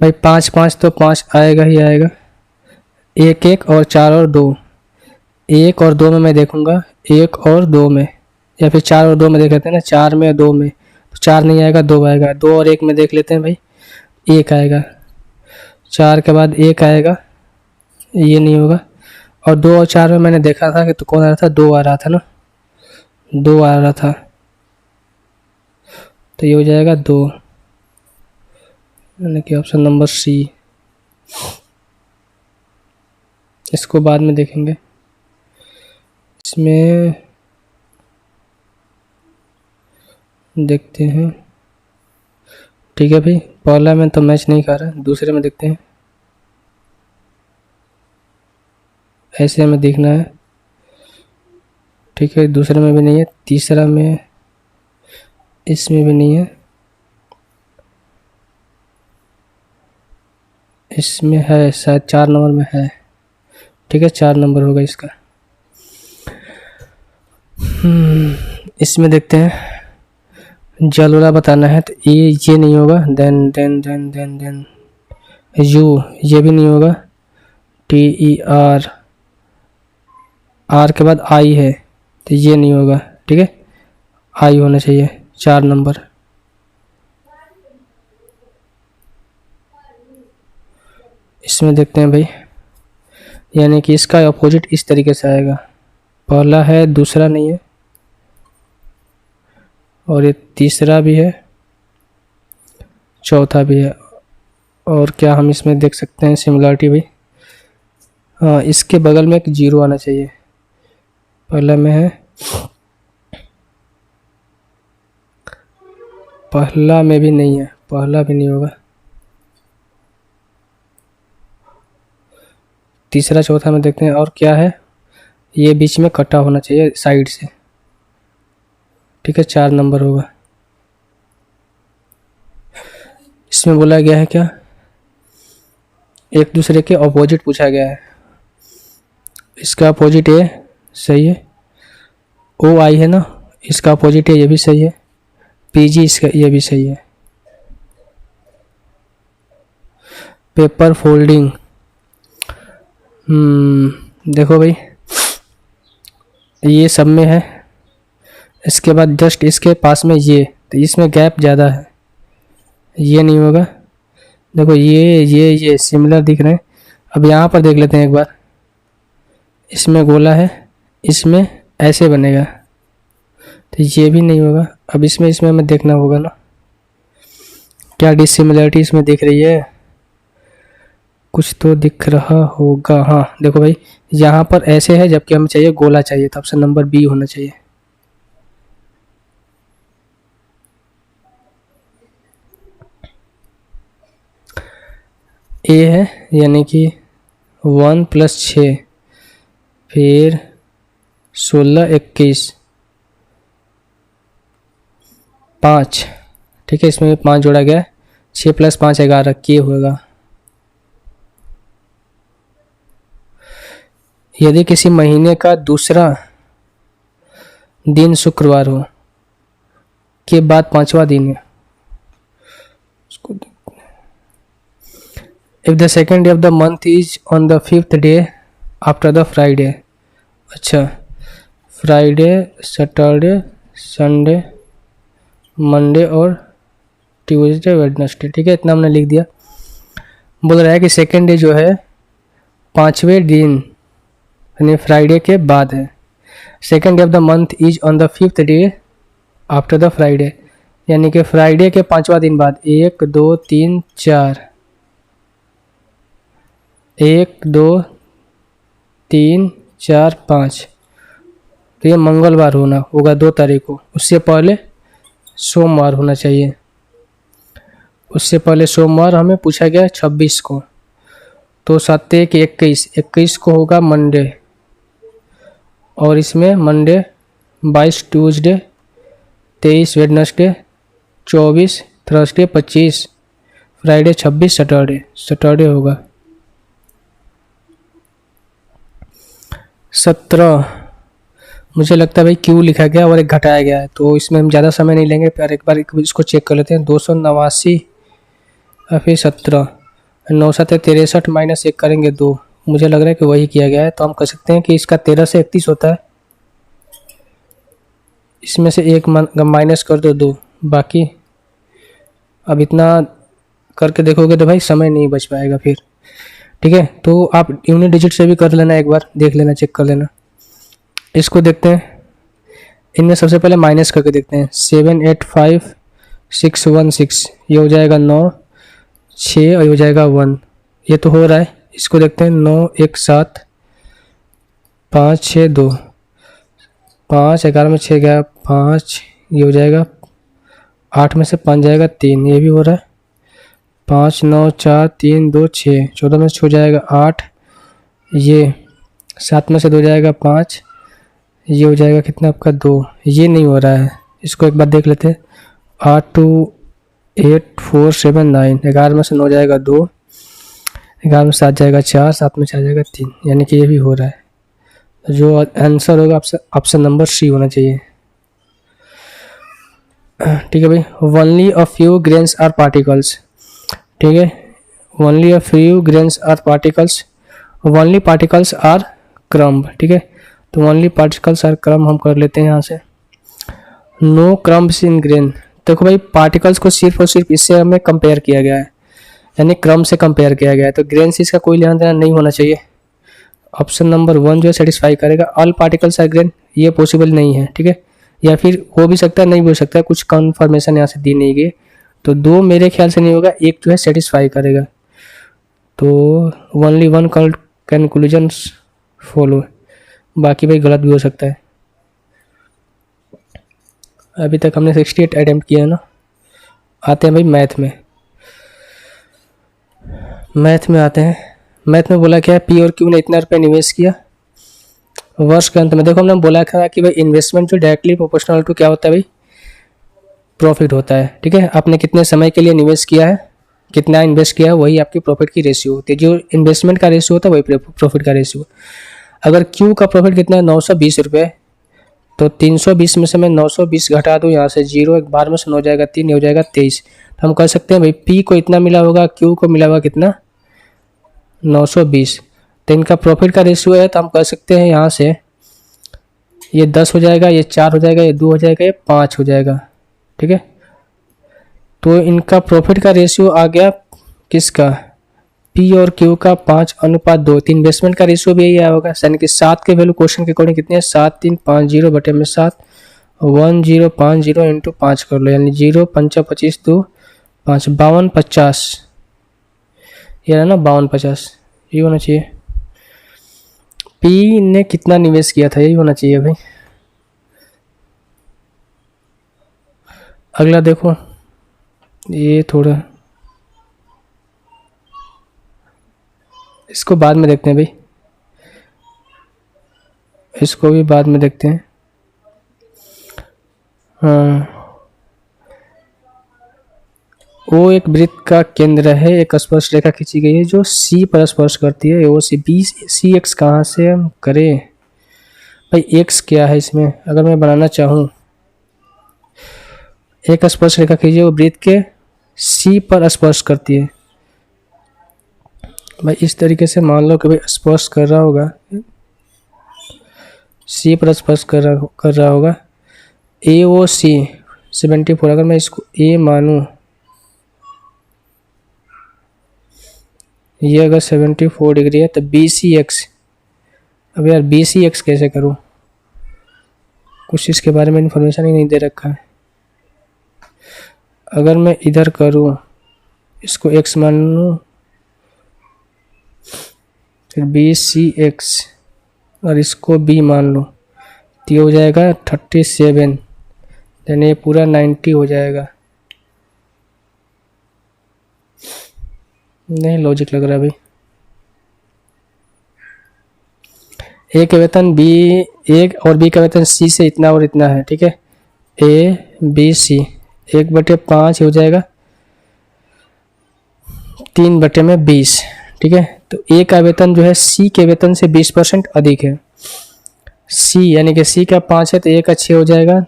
Speaker 1: भाई 5 5 तो 5 आएगा ही आएगा। 1 1 और 4 और 2, 1 और 2 में मैं देखूंगा, 1 और 2 में, या फिर 4 और 2 में देख लेते हैं ना। 4 में और 2 में, तो 4 नहीं आएगा, 2 आएगा। 2 और 1 में देख लेते हैं भाई, 1 आएगा। 4 के बाद 1 आएगा, ये नहीं होगा। और 2 और 4 में मैंने देखा था कि तो कौन आ रहा था, 2 आ रहा था ना, 2 आ रहा था, तो ये हो जाएगा 2, यानी कि ऑप्शन नंबर सी। इसको बाद में देखेंगे। इसमें देखते हैं, ठीक है भाई, पहला में तो मैच नहीं कर रहा, दूसरे में देखते हैं। ऐसे हमें देखना है, ठीक है, दूसरे में भी नहीं है, तीसरा में, इसमें भी नहीं है, इसमें है शायद 4 नंबर में है। ठीक है, 4 नंबर होगा इसका। इसमें देखते हैं, जलवाला बताना है, तो ये नहीं होगा। Then then then then then you, ये भी नहीं होगा। TER आर के बाद आई है तो ये नहीं होगा, ठीक है, आई होना चाहिए 4 नंबर। इसमें देखते हैं भाई, यानी कि इसका अपोजिट इस तरीके से आएगा, पहला है, दूसरा नहीं है, और ये तीसरा भी है, चौथा भी है। और क्या हम इसमें देख सकते हैं सिमिलरिटी भाई, हाँ इसके बगल में एक जीरो आना चाहिए, पहला में है, पहला में भी नहीं है, पहला भी नहीं होगा, तीसरा चौथा में देखते हैं। और क्या है, ये बीच में कटा होना चाहिए साइड से, ठीक है, 4 नंबर होगा। इसमें बोला गया है क्या, एक दूसरे के अपोजिट पूछा गया है, इसका अपोजिट ए सही है, ओ आई है ना, इसका अपोजिट है, ये भी सही है, पीजी इसका ये भी सही है। पेपर फोल्डिंग, देखो भाई ये सब में है, इसके बाद जस्ट इसके पास में ये, तो इसमें गैप ज़्यादा है, ये नहीं होगा। देखो ये सिमिलर दिख रहे हैं। अब यहाँ पर देख लेते हैं एक बार, इसमें गोला है, इसमें ऐसे बनेगा, तो ये भी नहीं होगा। अब इसमें हमें देखना होगा ना, क्या डिसिमिलरिटी इसमें दिख रही है, कुछ तो दिख रहा होगा। हाँ देखो भाई, यहाँ पर ऐसे है जबकि हमें चाहिए गोला चाहिए, तो ऑप्शन नंबर बी होना चाहिए। ए है, यानी कि 1 + 6 फिर 16 21 5, ठीक है, इसमें 5 जोड़ा गया, 6 + 5 11 के होगा। यदि किसी महीने का दूसरा दिन शुक्रवार हो के बाद 5वां दिन है, if the second day of the month is on the 5th day after the Friday, अच्छा फ्राइडे सैटरडे संडे मंडे और ट्यूसडे वेडनेसडे, ठीक है, इतना हमने लिख दिया। बोल रहा है कि सेकेंड डे जो है 5वें दिन यानी फ्राइडे के बाद है, second day of the month is on the 5th day after the Friday, यानी कि फ्राइडे के 5वां दिन बाद, 1 2 3 4, 1 2 3 4 5, तो ये मंगलवार होगा 2 तारीख को, उससे पहले सोमवार होना चाहिए, उससे पहले सोमवार हमें पूछा गया 26 को, तो 7 1 21 को होगा मंडे, और इसमें Monday 22 Tuesday 23 Wednesday 24 Thursday 25 Friday 26 Saturday होगा। 17 मुझे लगता है भाई क्यू लिखा गया और एक घटाया गया है, तो इसमें हम ज़्यादा समय नहीं लेंगे, फिर एक बार इसको चेक कर लेते हैं। 289 और फिर 17, 9 7 63 माइनस 1 करेंगे 2, मुझे लग रहा है कि वही किया गया है, तो हम कह सकते हैं कि इसका 13 से 31 होता है, इसमें से 1 माइनस कर दो 2, बाकी अब इतना करके देखोगे तो भाई समय नहीं बच पाएगा फिर, ठीक है, तो आप यूनिट डिजिट से भी कर लेना, एक बार देख लेना, चेक कर लेना। इसको देखते हैं, इनमें सबसे पहले माइनस करके देखते हैं, 7 8 5 6 1 6, ये हो जाएगा 9 6 और ये हो जाएगा 1, ये तो हो रहा है। इसको देखते हैं, 9 1 7 5 6 2, 5 11 में 6 गया 5, ये हो जाएगा 8 में से 5 जाएगा 3, ये भी हो रहा है। 5 9 4 3 2 6, 14 में से 6 जाएगा 8, ये 7 में से 2 जाएगा 5, ये हो जाएगा कितना आपका 2, ये नहीं हो रहा है, इसको एक बार देख लेते हैं। 8 2 8 4 7 9, 11 में से 9 जाएगा 2, 11 में 7 जाएगा 4, 7 में 4 जाएगा 3, यानी कि ये भी हो रहा है। जो आंसर होगा ऑप्शन नंबर सी होना चाहिए, ठीक है भाई। Only a few grains or particles, ठीक है, only a few grains or particles, only particles or crumb, ठीक है, तो ओनली पार्टिकल्स आर क्रम हम कर लेते हैं यहाँ से। नो क्रम्स इन ग्रेन, देखो भाई पार्टिकल्स को सिर्फ और सिर्फ इससे हमें कंपेयर किया गया है, यानी क्रम से कंपेयर किया गया है, तो ग्रेन से इसका कोई लेना देना नहीं होना चाहिए। ऑप्शन नंबर 1 जो है सेटिस्फाई करेगा। ऑल पार्टिकल्स आर ग्रेन, ये पॉसिबल नहीं है, ठीक है, या फिर हो भी सकता है नहीं भी हो सकता है, कुछ कन्फर्मेशन यहाँ से दी नहीं गई, तो 2 मेरे ख्याल से नहीं होगा, एक जो है सेटिस्फाई करेगा। तो ओनली 1 कंक्लूजन्स फॉलो, बाकी भाई गलत भी हो सकता है। अभी तक हमने 68 अटेम्प्ट किया है ना। आते हैं भाई मैथ में। मैथ में आते हैं। मैथ में बोला क्या है, पी और क्यू ने इतना रुपये निवेश किया वर्ष के अंत में। देखो हमने बोला था कि भाई इन्वेस्टमेंट जो डायरेक्टली प्रोपोर्शनल टू क्या होता है भाई, प्रॉफिट होता है, ठीक है। आपने कितने समय के लिए निवेश किया है, कितना इन्वेस्ट किया है, वही आपकी प्रॉफिट की रेशियो होती है। जो इन्वेस्टमेंट का रेशियो होता है वही प्रॉफिट का रेशियो। अगर क्यू का प्रॉफिट कितना है 920 रुपये, तो 320 में से मैं 920 घटा दूँ यहाँ से, 0 एक बार में से 9 जाएगा 3, हो जाएगा 23। तो हम कह सकते हैं भाई पी को इतना मिला होगा, क्यू को मिला होगा कितना 920। तो इनका प्रॉफिट का रेशियो है, तो हम कह सकते हैं यहाँ से ये 10 हो जाएगा, ये 4 हो जाएगा, ये 2 हो जाएगा, ये 5 हो जाएगा, ठीक है। तो इनका प्रॉफिट का रेशियो आ गया किसका, पी और क्यू का 5:2। तो इन्वेस्टमेंट का रेशियो भी यही आया होगा, यानी कि 7 के वैल्यू क्वेश्चन के अकॉर्डिंग कितने हैं, 7350 बटे में 7, 1050 इंटू 5 कर लो, यानी 0 5 25 2 5 52 50, ये है ना 52 50, ये होना चाहिए। पी ने कितना निवेश किया था, यही होना चाहिए भाई। अगला देखो, ये थोड़ा इसको बाद में देखते हैं भाई, इसको भी बाद में देखते हैं। हाँ, वो एक वृत्त का केंद्र है, एक स्पर्श रेखा खींची गई है जो सी पर स्पर्श करती है। वो सी बी सी एक्स कहाँ से हम करें भाई, एक्स क्या है इसमें, अगर मैं बनाना चाहूँ एक स्पर्श रेखा खींचिए, वो वृत्त के सी पर स्पर्श करती है। भाई इस तरीके से मान लो कि भाई स्पर्श कर रहा होगा, सी पर स्पर्श कर रहा होगा, ए ओ सी 74। अगर मैं इसको ए मानूं, ये अगर 74 डिग्री है, तो बी सी एक्स, अब यार बी सी एक्स कैसे करूँ, कुछ इसके बारे में इन्फॉर्मेशन ही नहीं दे रखा है। अगर मैं इधर करूँ, इसको x मान लूँ, फिर बी सी एक्स और इसको b मान लूँ, तो ये हो जाएगा 37, यानी ये पूरा 90 हो जाएगा। नहीं लॉजिक लग रहा है भाई। ए का वेतन बी, ए और बी का वेतन सी से इतना और इतना है, ठीक है। ए बी सी 1/5 हो जाएगा, 3/20, ठीक है। तो ए का वेतन जो है सी के वेतन से 20% अधिक है। सी यानी कि सी का 5 है तो ए का 6 हो जाएगा,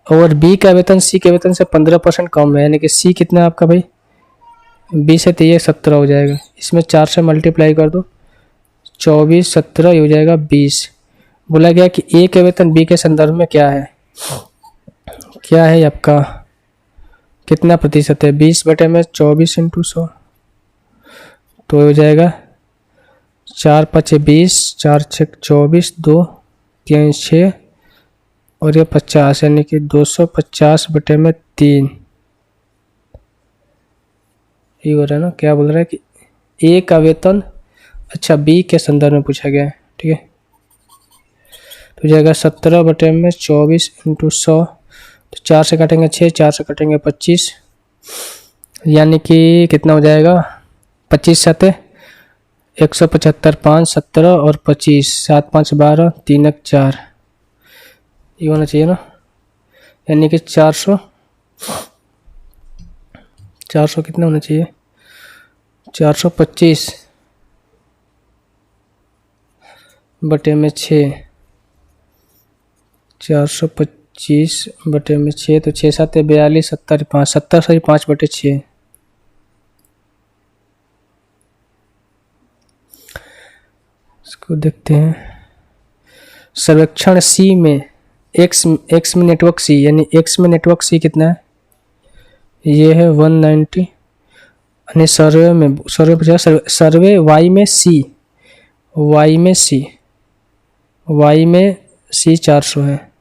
Speaker 1: और बी का वेतन सी के वेतन से 15% कम है, यानी कि सी कितना है आपका भाई 20 है तो ये 17 हो जाएगा। इसमें 4 से मल्टीप्लाई कर दो, 24 17 हो जाएगा 20। बोला गया कि ए के वेतन बी के संदर्भ में क्या है, क्या है आपका कितना प्रतिशत है, 20/24 इंटू 100, तो हो जाएगा 4 5 20, 4 6 24, 2 3 6 और ये 50, यानी कि 250/3। ये हो रहा है ना, क्या बोल रहा है कि ए का वेतन, अच्छा बी के संदर्भ में पूछा गया है, ठीक है। तो जाएगा 17/24 इंटू 100, तो 4 से काटेंगे 6, 4 से काटेंगे 25, यानी कि कितना हो जाएगा 25 7 175, 5 17 और 25, 7 5 12, 3 1 4, ये होना चाहिए ना, यानी कि 400 कितना होना चाहिए 425 बटे में 6, 425 बटे में 6, तो 6 7 42, 70 5, 70 सही 5/6। इसको देखते हैं, सर्वेक्षण सी में एक्स में नेटवर्क सी, यानी एक्स में नेटवर्क सी कितना है, ये है 190, यानी सर्वे वाई में सी, वाई में सी 400 है,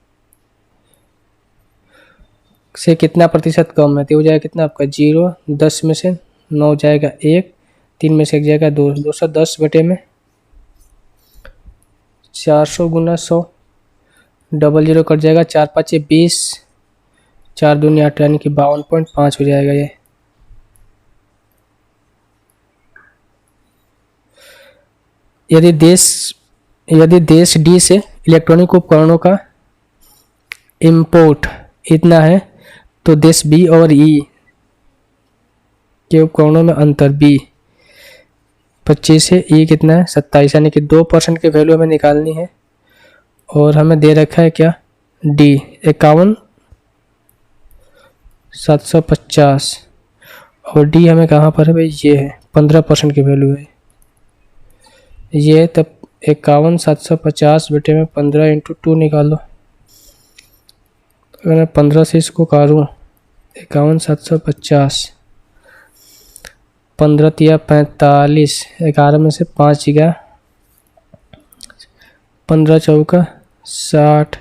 Speaker 1: से कितना प्रतिशत कम है, तो हो जाएगा कितना आपका 0, 10 में से 9 जाएगा 1, 3 में से 1 जाएगा 2, 210 बटे में 400 गुना 100, डबल 0 कट जाएगा, 4 5 20, 4 दूनी 8, यानी कि 52.5 हो जाएगा ये। यदि देश डी से इलेक्ट्रॉनिक उपकरणों का इंपोर्ट इतना है, तो देश बी और ई के उपकरणों में अंतर बी 25 है, ई कितना है 27, यानी कि 2% की वैल्यू हमें निकालनी है। और हमें दे रखा है क्या, डी 51,750, और डी हमें कहाँ पर है भाई, ये है 15% की वैल्यू है ये, तब 51,750 बटे में 15 × 2 निकालो। अगर मैं 15 से इसको काटूँ, 51,750, 15 तिया 45, 11 में से 5 गया, 15 चौका 60,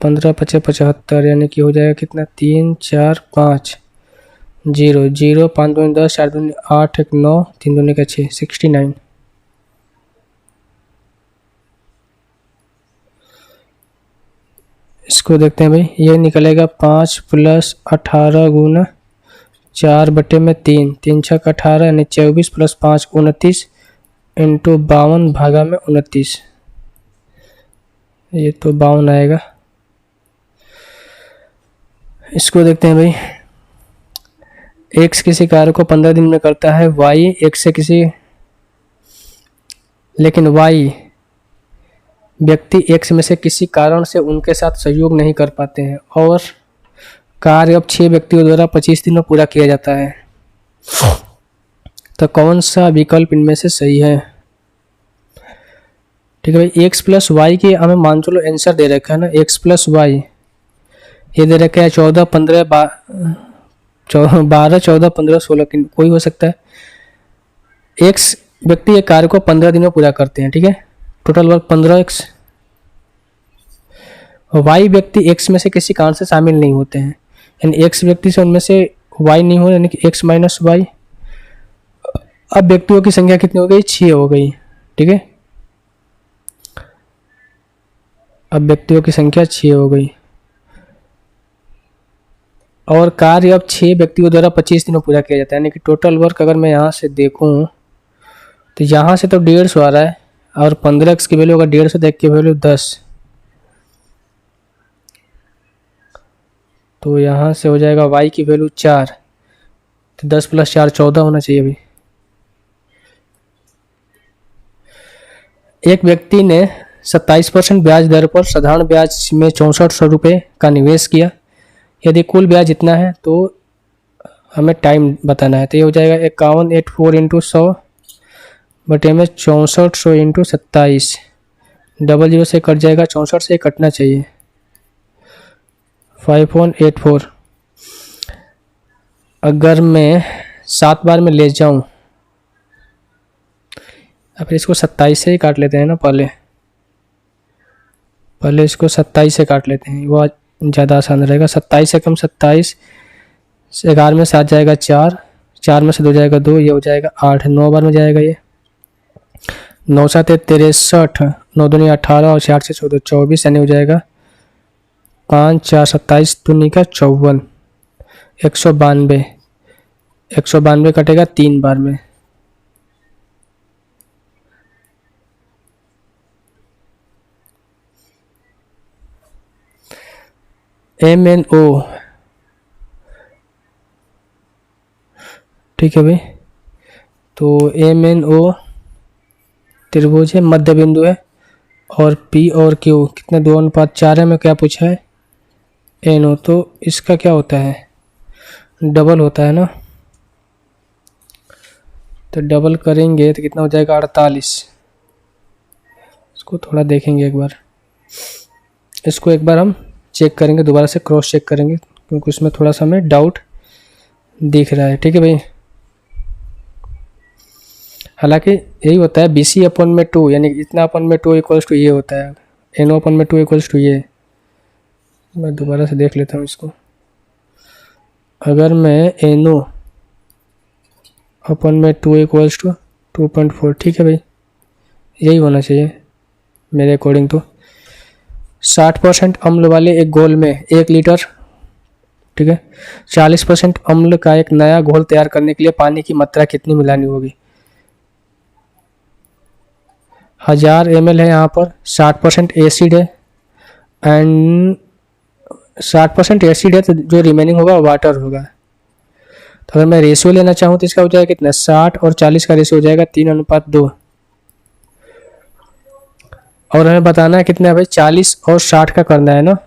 Speaker 1: 15 पचे 75, यानी कि हो जाएगा कितना 3 4 5 0 0, 5 दूनी 10, 4 दूनी 8, 1 9, 3 दूनी का 6, 69। इसको देखते हैं भाई, ये निकलेगा 5 + 18 गुना 4 बटे में 3, 3 छक 18, यानी 24 + 5 29 × 52 भागा में 29, ये तो 52 आएगा। इसको देखते हैं भाई, एक्स किसी कार्य को 15 दिन में करता है, वाई एक्स से किसी, लेकिन वाई व्यक्ति एक्स में से किसी कारण से उनके साथ सहयोग नहीं कर पाते हैं, और कार्य अब 6 व्यक्तियों द्वारा 25 दिन में पूरा किया जाता है, तो कौन सा विकल्प इनमें से सही है। ठीक है भाई, एक्स प्लस वाई की हमें मान चलो आंसर दे रखा है ना, एक्स प्लस वाई ये दे रखा है 14 15 12 14 15 16, कोई हो सकता है। एक्स व्यक्ति एक कार्य को 15 दिन में पूरा करते हैं, ठीक है, टोटल वर्क 15x। वाई व्यक्ति एक्स में से किसी कारण से शामिल नहीं होते हैं, यानी एक्स व्यक्ति से उनमें से वाई नहीं हो, यानी कि एक्स माइनस वाई। अब व्यक्तियों की संख्या कितनी हो गई, 6 हो गई, ठीक है, अब व्यक्तियों की संख्या 6 हो गई, और कार्य अब 6 व्यक्तियों द्वारा 25 दिनों पूरा किया जाता है, यानी कि टोटल वर्क अगर मैं यहाँ से देखूँ तो यहाँ से तो 150 आ रहा है, और 15x की वैल्यू अगर 150 देख की वैल्यू 10, तो यहाँ से हो जाएगा y की वैल्यू 4, तो 10 + 4 14 होना चाहिए अभी। एक व्यक्ति ने 27% ब्याज दर पर साधारण ब्याज में 6400 रुपये का निवेश किया, यदि कुल ब्याज इतना है तो हमें टाइम बताना है, तो ये हो जाएगा 5184 × 100 बटे में 6400 × 27, डबल 0 से कट जाएगा, 64 से कटना चाहिए, 5184। अगर मैं 7 बार में ले जाऊं, फिर इसको 27 से ही काट लेते हैं ना, पहले इसको 27 से काट लेते हैं, वो ज़्यादा आसान रहेगा। 27 से कम 27, 11 में 7 जाएगा 4, 4 में से 2 जाएगा 2, ये हो जाएगा 8, 9 बार में जाएगा ये, 9 7 63, 9 दूनी 18, और 4 से 14 24, यानी हो जाएगा 5 4 27 दूनी का 54, 192, 192 कटेगा 3 बार में। MNO, ठीक है भाई, तो MNO त्रिभुज है, मध्य बिंदु है, और P और Q कितने 2:4 है, में क्या पूछा है NO, तो इसका क्या होता है, डबल होता है ना, तो डबल करेंगे तो कितना हो जाएगा 48, इसको थोड़ा देखेंगे एक बार। इसको एक बार हम चेक करेंगे, दोबारा से क्रॉस चेक करेंगे, क्योंकि उसमें थोड़ा सा हमें डाउट दिख रहा है। ठीक है भाई, हालांकि यही होता है BC अपन में 2, यानी इतना अपन में 2 इक्वल्स टू ये होता है, NO अपन में 2 इक्वल्स टू ये। मैं दोबारा से देख लेता हूँ इसको। अगर मैं NO अपन में 2 इक्वल्स टू 2.4, ठीक है भाई, यही होना चाहिए मेरे अकॉर्डिंग। तो 60% अम्ल वाले एक घोल में 1 लीटर, ठीक है, 40% अम्ल का एक नया घोल तैयार करने के लिए पानी की मात्रा कितनी मिलानी होगी? 1000 ml है यहाँ पर, 60% एसिड है एंड 60% एसिड है, तो जो रिमेनिंग होगा वाटर होगा। तो अगर मैं रेशियो लेना चाहूँ तो इसका हो जाएगा कितना, 60 और 40 का रेशियो हो जाएगा 3:2। और हमें बताना है कितना है भाई, 40 और 60 का करना है ना,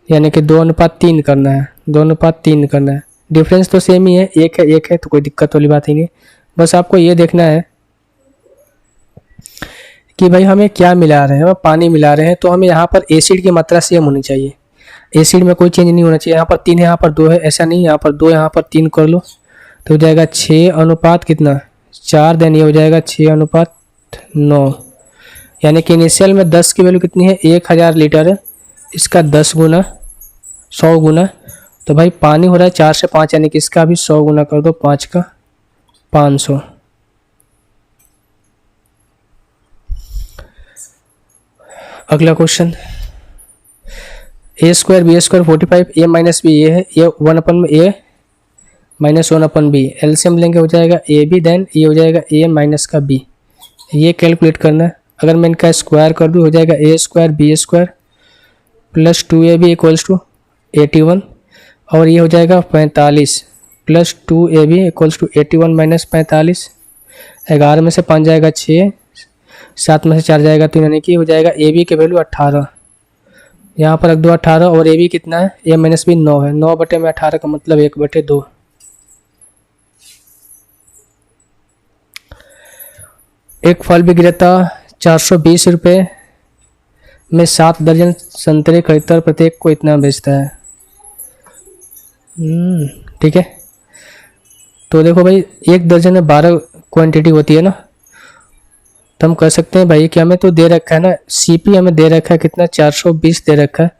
Speaker 1: यानी कि 2:3 करना है, 2:3 करना है। डिफरेंस तो सेम ही है, एक है तो कोई दिक्कत वाली बात ही नहीं। बस आपको ये देखना है कि भाई हमें क्या मिला रहे हैं, हम पानी मिला रहे हैं, तो हमें यहाँ पर एसिड की मात्रा सेम होनी चाहिए, एसिड में कोई चेंज नहीं होना चाहिए। यहाँ पर 3 है, यहाँ पर 2 है, ऐसा नहीं, यहाँ पर 2, यहाँ पर 3 कर लो तो हो जाएगा 6 अनुपात कितना, 4, देन ये हो जाएगा 6:9। यानी कि इनिशियल में 10 की वैल्यू कितनी है, 1000 लीटर है, इसका 10 गुना 100 गुना, तो भाई पानी हो रहा है 4 से 5, यानी कि इसका भी 100 गुना कर दो, 5 का 500। अगला question, A² B² 45, A minus B ये है, ये 1/A माइनस 1/B, एलसीएम लेंगे हो जाएगा AB, देन ये हो जाएगा A माइनस का B, ये कैलकुलेट करना है। अगर मैं इनका स्क्वायर कर दूँ हो जाएगा A² B² plus 2AB equals to 81, और ये हो जाएगा 45 plus 2AB equals to 81 minus 45। 11 में से 5 जाएगा 6, 7 में से 4 जाएगा 3, यानी कि हो जाएगा AB की वैल्यू 18। यहाँ पर रख दो 18, और AB कितना है, A माइनस B 9 है, 9/18 का मतलब 1/2। एक फल विक्रेता 420 रुपये में 7 दर्जन संतरे खरीदकर प्रत्येक को इतना बेचता है। ठीक है, तो देखो भाई 1 दर्जन में 12 क्वांटिटी होती है ना, तो हम कर सकते हैं भाई कि हमें तो दे रखा है ना, CP हमें दे रखा है कितना, 420 दे रखा है,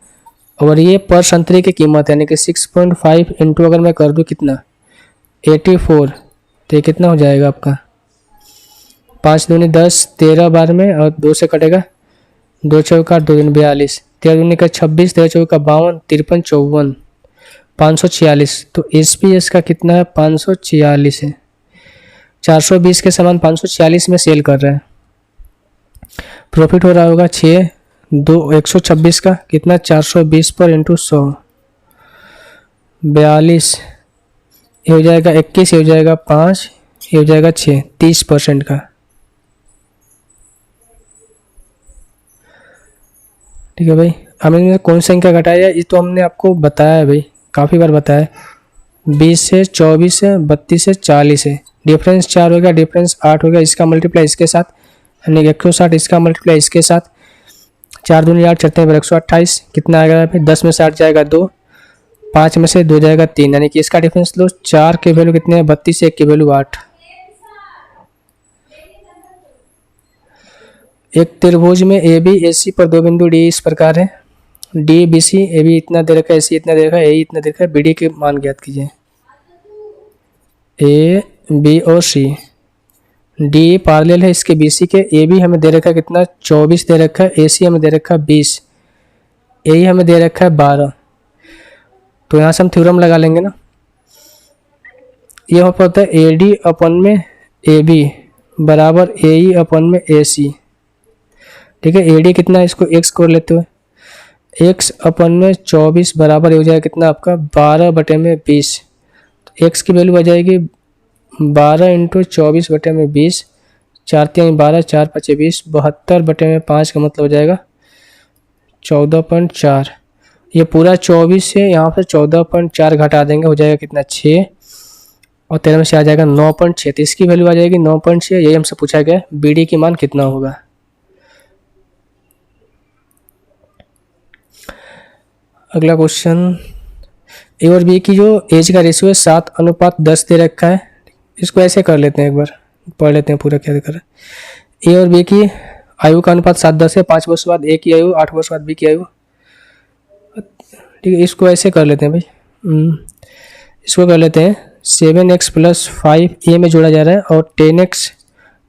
Speaker 1: और ये पर संतरे की कीमत है, यानी कि 6.5 इंटू अगर मैं कर दूँ कितना 84, तो ये कितना हो जाएगा आपका, 5 दूनी 10, 13 बार में, और 2 से कटेगा 2 चौका 2 दूनी 42, 13 दूनी का 26, 13 चौका 52, 53 54, 546। तो SPS का कितना है, 546 है, 420 के सामान 546 में सेल कर रहे हैं। प्रॉफिट हो रहा होगा 126 का कितना, 420 पर इंटू 100, 42, ये हो जाएगा 21, ये हो जाएगा 5, ये हो जाएगा 6, 30% का। ठीक है भाई, हमें कौन सी संख्या घटाया, ये तो हमने आपको बताया है भाई, काफ़ी बार बताया है। 20 से 24 है, 32 से 40 है, डिफरेंस 4 हो गया, डिफरेंस 8 हो गया, इसका मल्टीप्लाई इसके साथ, यानी 160, इसका मल्टीप्लाई इसके साथ, 4 दूनी 8, 4 128, कितना आएगा फिर, 10 में से 8 जाएगा 2, 5 में से 2 जाएगा 3, यानी कि इसका डिफरेंस लो, 4 की वैल्यू कितने है 32, 1 की वैल्यू 8। एक त्रिभुज में AB AC पर 2 बिंदु D इस प्रकार है, D BC, AB इतना दे रखा है, AC इतना दे रखा है, AE इतना दे रखा है, BD के मान ज्ञात कीजिए। A B और C, D पैरेलल है इसके BC के, AB हमें दे रखा है कितना 24 दे रखा है, AC हमें दे रखा है 20, AE हमें दे रखा है 12। तो यहाँ से हम थ्योरम लगा लेंगे ना, ये हो पाता है AD अपन में AB बराबर AE अपन में AC। ठीक है, AD कितना है, इसको x कर लेते हुए, x अपन में 24 बराबर हो जाएगा कितना आपका 12/20, तो x की वैल्यू आ जाएगी 12 इंटू 24/20, 4 3 12, 4 5 20, 72/5 का मतलब हो जाएगा 14.4। ये पूरा 24 से यहाँ पर 14.4 घटा देंगे, हो जाएगा कितना 6, और 13 में से आ जाएगा 9.6, तो इसकी वैल्यू आ जाएगी 9.6। यही हमसे पूछा गया BD की मान कितना होगा। अगला क्वेश्चन, ए और बी की जो एज का रेशियो है 7:10 दे रखा है। इसको ऐसे कर लेते हैं, एक बार पढ़ लेते हैं पूरा क्या दिखा रहा है। ए और बी की आयु का अनुपात 7:10 है। 5 वर्ष बाद ए की आयु, 8 वर्ष बाद बी की आयु। ठीक है, इसको ऐसे कर लेते हैं भाई। इसको कर लेते हैं 7x + 5 ए में जोड़ा जा रहा है और 10x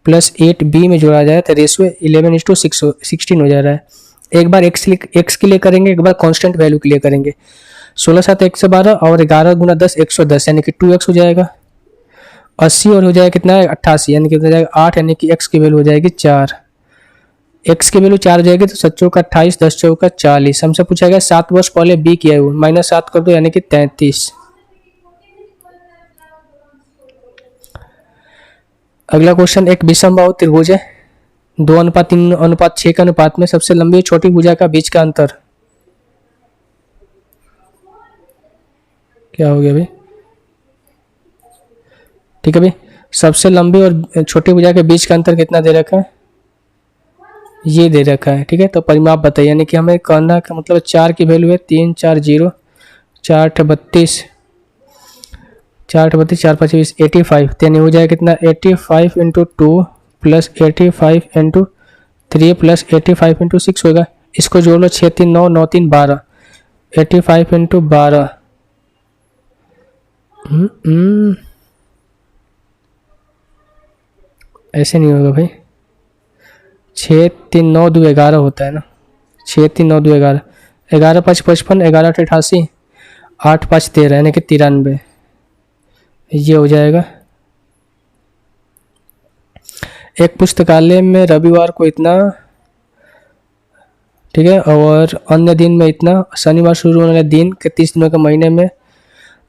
Speaker 1: + 8 बी में जोड़ा जा रहा है, तो रेशियो 11:16 हो जा रहा है। एक बार x के लिए करेंगे, एक बार कांस्टेंट वैल्यू के लिए करेंगे। 16 × 7 = 112 और 11 × 10 110, यानी कि 2x हो जाएगा। 80 और हो जाएगा कितना है 88, यानी कि हो जाएगा 8, यानी कि x की वैल्यू हो जाएगी 4। x की वैल्यू 4 हो जाएगी तो 7 × 28, 10 × 40। हमसे पूछा गया 7 वर्ष पहले b की आयु, -7 कर दो यानी कि 33। अगला क्वेश्चन, एक विषमबाहु त्रिभुज है, 2:3:6 के अनुपात में सबसे लंबी और छोटी भुजा का बीच का अंतर क्या हो गया भाई? ठीक है भाई, सबसे लंबी और छोटी भुजा के बीच का अंतर कितना दे रखा है? ये दे रखा है। ठीक है, तो परिमाप बताइए, यानी कि हमें करना का मतलब 4 की वैल्यू है 3 4 0, 4 × 32, 4 × 32, 4 × 5 = 85, यानी हो जाएगा कितना 85 × 2 + 85 × 3 + 85 × 6 होगा। इसको जोड़ लो, 6 3 9 9 3 12, 85 × 12। ऐसे नहीं होगा भाई, 6 3 9 2 11 होता है ना, 6 3 9 2 11, 11 5 55, 11 8 88, 8 5 13, यानी कि 93, ये हो जाएगा। एक पुस्तकालय में रविवार को इतना, ठीक है, और अन्य दिन में इतना, शनिवार शुरू होने वाले दिन के 30 दिनों के महीने में,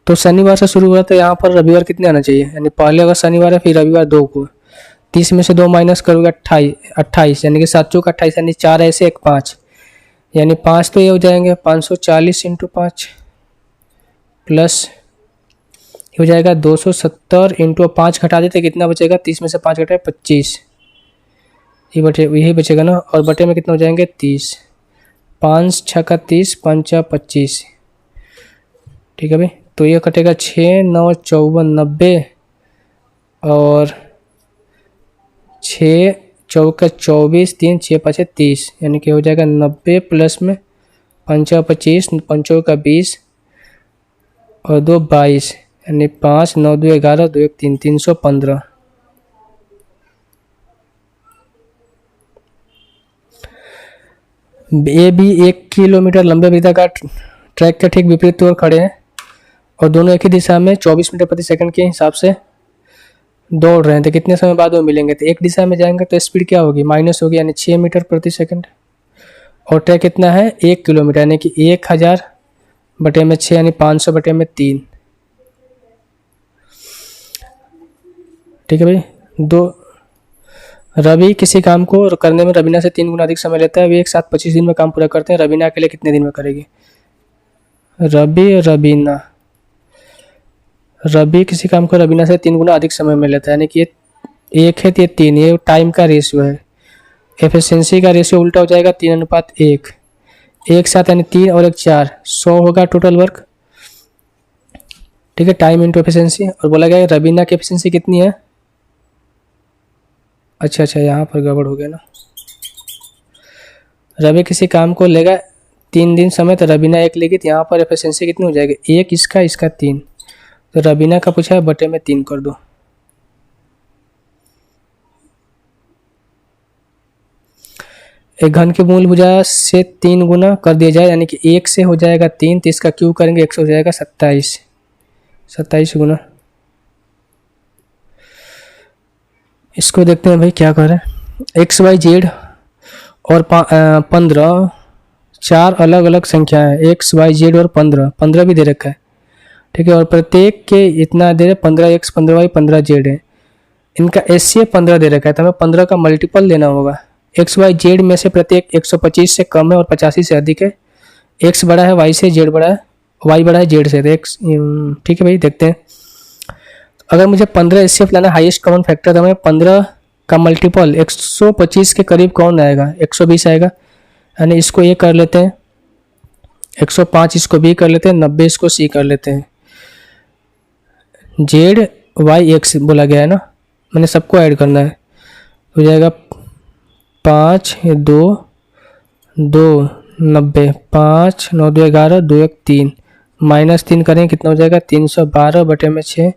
Speaker 1: तो शनिवार से शुरू हुआ तो यहाँ पर रविवार कितने आना चाहिए, यानी पहले अगर शनिवार है फिर रविवार 2 को, 30 में से 2 माइनस करोगे 28, यानी कि 7 × 28, यानी 4 ऐसे 1 5, यानी 5 तो ये हो जाएंगे 540 × 5 प्लस हो जाएगा 270 × 5 घटा देते कितना बचेगा, 30 में से 5 घटाए 25, यही बचेगा ना, और बटे में कितना हो जाएंगे 30, 5 6 का 30, 5 × 25। ठीक है भाई, तो ये कटेगा 6 9 54 90 और 6 4 24, 3 6 5 30, यानी कि हो जाएगा 90 प्लस में 5 25, 5 का 20 और 2 22, यानी 5 9 2 11 2 1 3, 315। ए बी 1 किलोमीटर लंबे वृत्ताकार ट्रैक के ठीक विपरीत ओर खड़े हैं और दोनों एक ही दिशा में 24 मीटर प्रति सेकंड के हिसाब से दौड़ रहे हैं, तो कितने समय बाद वो मिलेंगे? तो एक दिशा में जाएंगे तो स्पीड क्या होगी, माइनस होगी, यानी 6 मीटर प्रति सेकंड, और ट्रैक कितना है 1 किलोमीटर, यानी कि 1000 बटे में 6, यानी 500 बटे में 3। ठीक है भाई, रवि किसी काम को करने में रवीना से 3 गुना अधिक समय लेता है, वे एक साथ 25 दिन में काम पूरा करते हैं, रवीना अकेले कितने दिन में करेगी? रवि और रवीना, रवि किसी काम को रवीना से 3 गुना अधिक समय में लेता है, यानी कि ये 1 है तो ये 3, ये टाइम का रेशियो है। एफिशिएंसी का रेशियो उल्टा हो जाएगा 3:1, एक साथ यानी 3 और 1 4, 100 होगा टोटल वर्क। ठीक है, टाइम इंटू एफिशिएंसी, और बोला गया रवीना की एफिशिएंसी कितनी है? अच्छा यहाँ पर गड़बड़ हो गया ना, रवि किसी काम को लेगा 3 दिन समय तो रवीना 1 लेगी, तो यहाँ पर एफिशिएंसी कितनी हो जाएगी, 1 इसका 3, तो रवीना का पूछा है बटे में 3 कर दो। एक घन की मूल भुजा से 3 गुना कर दिया जाए, यानी कि 1 से हो जाएगा 3, तो इसका क्यूब करेंगे 1 से हो जाएगा 27 गुना। इसको देखते हैं भाई क्या कर रहे हैं। एक्स वाई जेड और 15 4 अलग अलग संख्या है, एक्स वाई जेड और 15 भी दे रखा है। ठीक है, और प्रत्येक के इतना दे रहे 15x 15y 15z है, इनका एचसीएफ 15 दे रखा है, तो हमें 15 का मल्टीपल लेना होगा। एक्स वाई जेड में से प्रत्येक 125 से कम है और 85 से अधिक है, एक्स बड़ा है वाई से, जेड बड़ा है वाई बड़ा है जेड से, एक्स। ठीक है भाई, देखते हैं अगर मुझे 15 एचसीएफ लाना हाईएस्ट कॉमन फैक्टर, तो हमें 15 का मल्टीपल 125 के करीब कौन आएगा, 120 आएगा, यानी इसको ये कर लेते हैं 105 इसको बी कर लेते हैं, 90 इसको सी कर लेते हैं। जेड वाई एक्स बोला गया है ना, मैंने सबको ऐड करना है। हो जाएगा 5 2 2 90, 5 9 2 11 2 1 3, -3 करें कितना हो जाएगा 312 बटे में 6,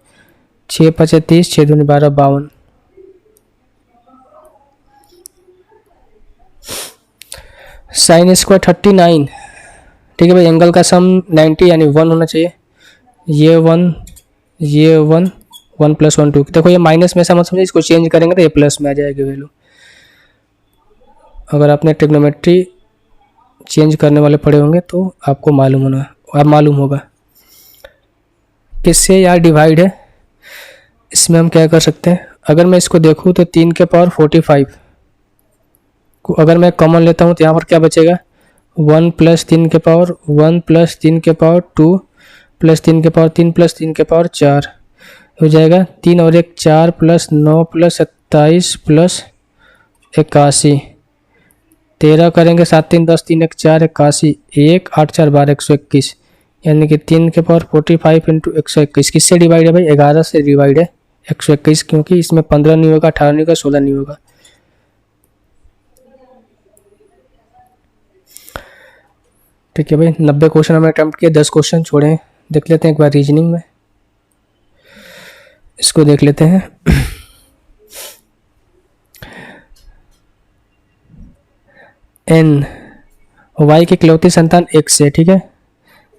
Speaker 1: 6 5 30, 6 दूनी 12 52। Sine square 39। ठीक है भाई, एंगल का सम 90 यानी 1 होना चाहिए। ये 1 ये 1 1 + 1 2। देखो ये माइनस में ऐसा मत समझिए, इसको चेंज करेंगे तो ये प्लस में आ जाएगी वैल्यू। अगर आपने ट्रिग्नोमेट्री चेंज करने वाले पढ़े होंगे तो आपको मालूम होगा। किससे यार डिवाइड है, इसमें हम क्या कर सकते हैं, अगर मैं इसको देखूँ तो 3 के पावर 45 को अगर मैं कॉमन लेता हूँ तो यहाँ पर क्या बचेगा, 1 + 3 के पावर 1 + 3 के पावर 2 + 3 के पावर 3 + 3 के पावर 4 हो जाएगा। 3 और 1 4 + 9 + 27 + 81, 13 करेंगे 7 3 10 3 1 4 81, 1 8 4 12 121, यानी कि 3 के पावर 45 × 121 किससे डिवाइड है भाई, 11 से डिवाइड है 121, क्योंकि इसमें 15 नहीं होगा, 18 नहीं होगा, 16 नहीं होगा। ठीक है भाई, 90 क्वेश्चन हमने अटेम्प्ट किए, 10 क्वेश्चन छोड़े। देख लेते हैं एक बार रीजनिंग में, इसको देख लेते हैं। एन वाई की इकलौती संतान x है, ठीक है,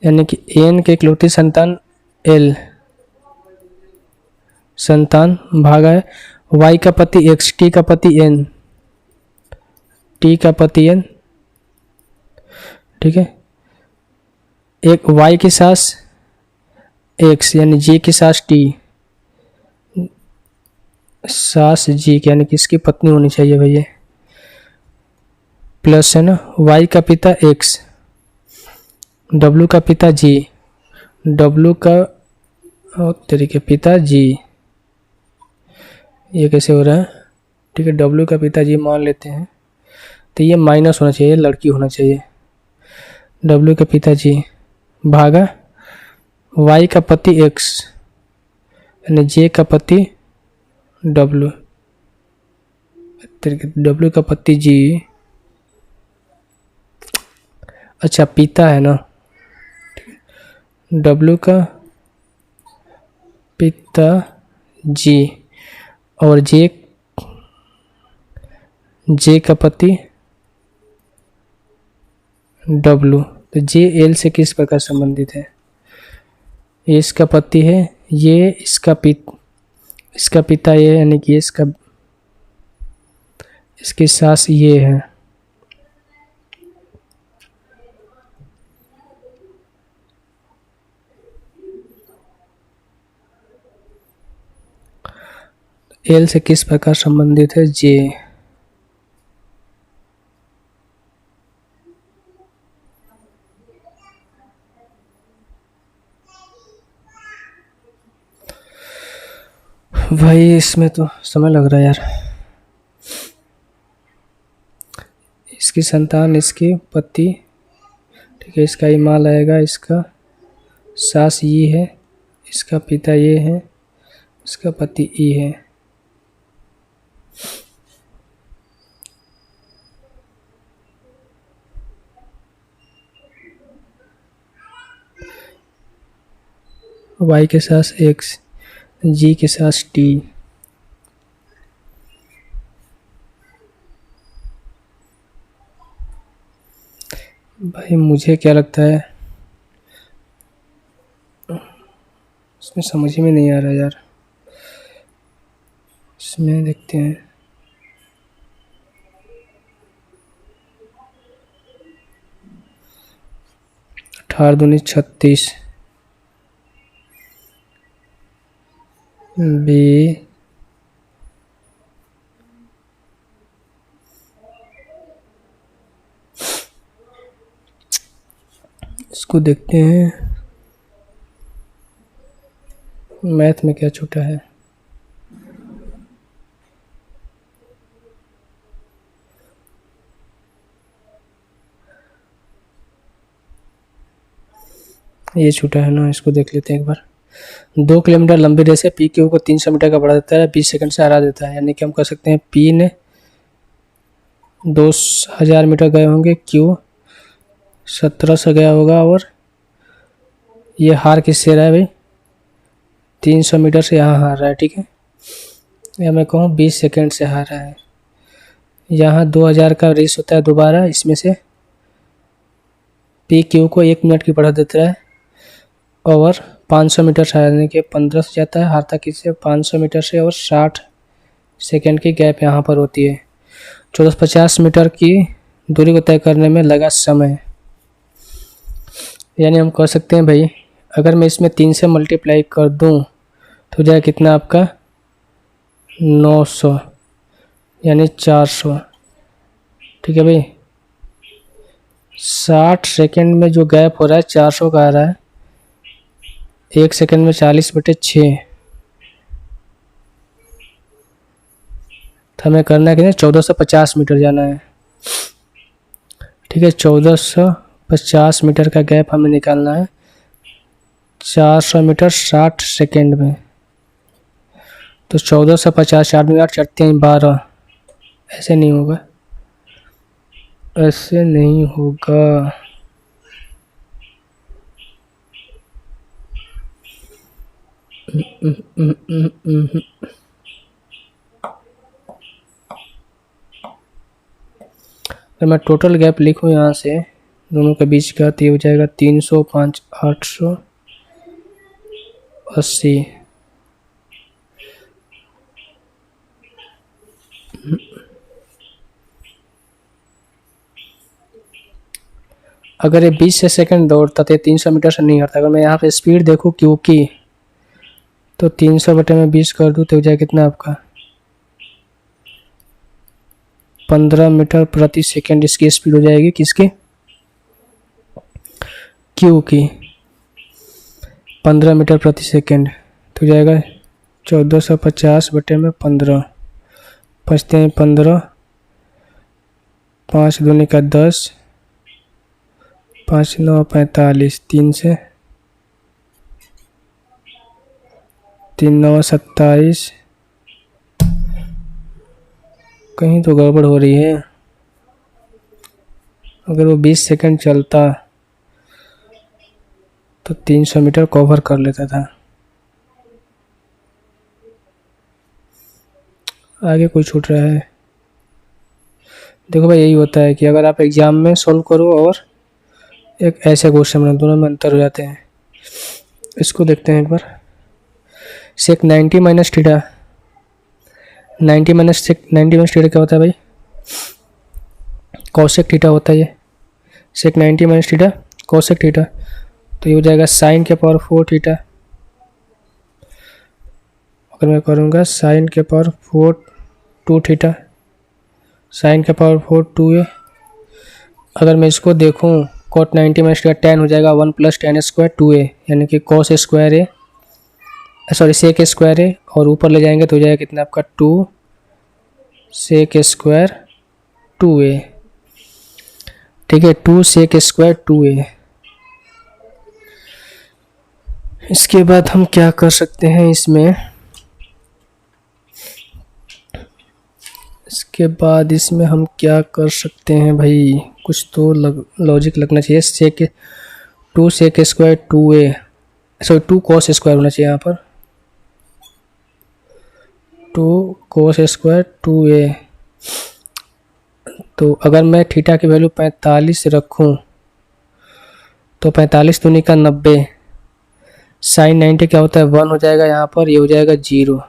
Speaker 1: यानी कि एन के इकलौती संतान एल संतान भागा है वाई का पति x, टी का पति n, टी का पति n, ठीक है। एक y की सास x यानी g की सास t, सास g यानी कि इसकी पत्नी होनी चाहिए भैया, प्लस है ना y का पिता x, w का पिता g, w का तरीके पिता g, ये कैसे हो रहा है, ठीक है, w का पिता g मान लेते हैं तो ये माइनस होना चाहिए, लड़की होना चाहिए, w का पिता g भागा y का पति x यानी j का पति w, w का पति g, अच्छा पिता है ना, w का पिता g और j का पति w, तो j l से किस प्रकार संबंधित है, ये इसका पति है, ये इसका पिता ये है, यानी कि इसकी सास ये है। एल से किस प्रकार संबंधित है, जे, भाई इसमें तो समय लग रहा है यार, इसकी संतान इसके पति, ठीक है, इसका इमाल आएगा, इसका सास ये है, इसका पिता ये है, इसका पति ई है। y के साथ x, g के साथ t, भाई मुझे क्या लगता है इसमें समझ में नहीं आ रहा यार, इसमें देखते हैं। 18 दूनी 36, बी इसको देखते हैं मैथ में क्या छूटा है। ये छूटा है ना, इसको देख लेते हैं एक बार। 2 किलोमीटर लंबी रेस है, पी क्यू को 300 मीटर का बढ़ा देता है, 20 सेकंड से हरा देता है। यानी कि हम कह सकते हैं पी ने 2000 मीटर गए होंगे, क्यू 1700 गया होगा, और ये हार किससे रहा है भाई, 300 मीटर से यहाँ हार रहा है, ठीक है। या मैं कहूँ 20 सेकंड से हार रहा है। यहाँ 2000 का रेस होता है दोबारा, इसमें से पी क्यू को 1 मिनट की बढ़ा देता है, और 500 मीटर से हारने के 15 से जाता है, हारता किससे 500 मीटर से, और 60 सेकंड की गैप यहाँ पर होती है। 1450 मीटर की दूरी को तय करने में लगा समय। यानी हम कह सकते हैं भाई, अगर मैं इसमें 3 से मल्टीप्लाई कर दूं तो जाए कितना आपका 900, यानी 400, ठीक है भाई। 60 सेकंड में जो गैप हो रहा है 400 का आ रहा है, 1 सेकंड में 40/6, तो हमें करना है कि 1450 मीटर जाना है, ठीक है। 1450 मीटर का गैप हमें निकालना है, 400 मीटर 60 सेकंड में, तो 1450 4 में 8 चढ़ते हैं 12। ऐसे नहीं होगा, ऐसे नहीं होगा। अगर मैं टोटल गैप लिखूँ यहाँ से दोनों के बीच का, तो ये हो जाएगा 300, 5, 880। अगर ये 20 से सेकंड दौड़ता तो 300 मीटर से नहीं हटता। अगर मैं यहाँ पे स्पीड देखूँ क्यू की, तो 300/20 कर दूँ तो हो जाए कितना आपका 15 मीटर प्रति सेकंड इसकी स्पीड हो जाएगी, किसकी, क्यू की 15 मीटर प्रति सेकंड, तो हो जाएगा 1450/15, बचते हैं 15, 5 दूनी का 10, 5 9 45, 3 से 3 9 27। कहीं तो गड़बड़ हो रही है। अगर वो 20 सेकंड चलता तो 300 मीटर कवर कर लेता था। आगे कोई छूट रहा है। देखो भाई, यही होता है कि अगर आप एग्जाम में सोल्व करो और एक ऐसे क्वेश्चन बनाओ, दोनों में अंतर हो जाते हैं। इसको देखते हैं एक बार। सेक 90 माइनस थीटा, 90 माइनस थीटा क्या होता है भाई, कॉसेक थीटा होता है ये। सेक 90 माइनस थीटा कॉसेक थीटा, तो ये हो जाएगा साइन के पावर 4 थीटा। अगर मैं करूँगा साइन के पावर 4 2 थीटा, साइन के पावर 4 2a। अगर मैं इसको देखूँ कॉट 90 माइनस थीटा, tan हो जाएगा 1 + tan स्क्वायर 2a, यानी कि कॉस स्क्वायर ए, सॉरी सेक स्क्वायर ए, और ऊपर ले जाएंगे तो हो जाएगा कितना आपका 2 सेक स्क्वायर 2a, ठीक है, 2 सेक स्क्वायर 2a। इसके बाद हम क्या कर सकते हैं इसमें, इसके बाद इसमें हम क्या कर सकते हैं भाई, कुछ तो लॉजिक लगना चाहिए। Sec 2 sec square 2a, sorry 2 cos square होना चाहिए यहाँ पर, 2 कॉस स्क्वायर 2a। तो अगर मैं थीटा की वैल्यू 45 रखूँ तो 45 दूनी का 90, साइन 90 क्या होता है 1 हो जाएगा यहाँ पर, ये हो जाएगा 0,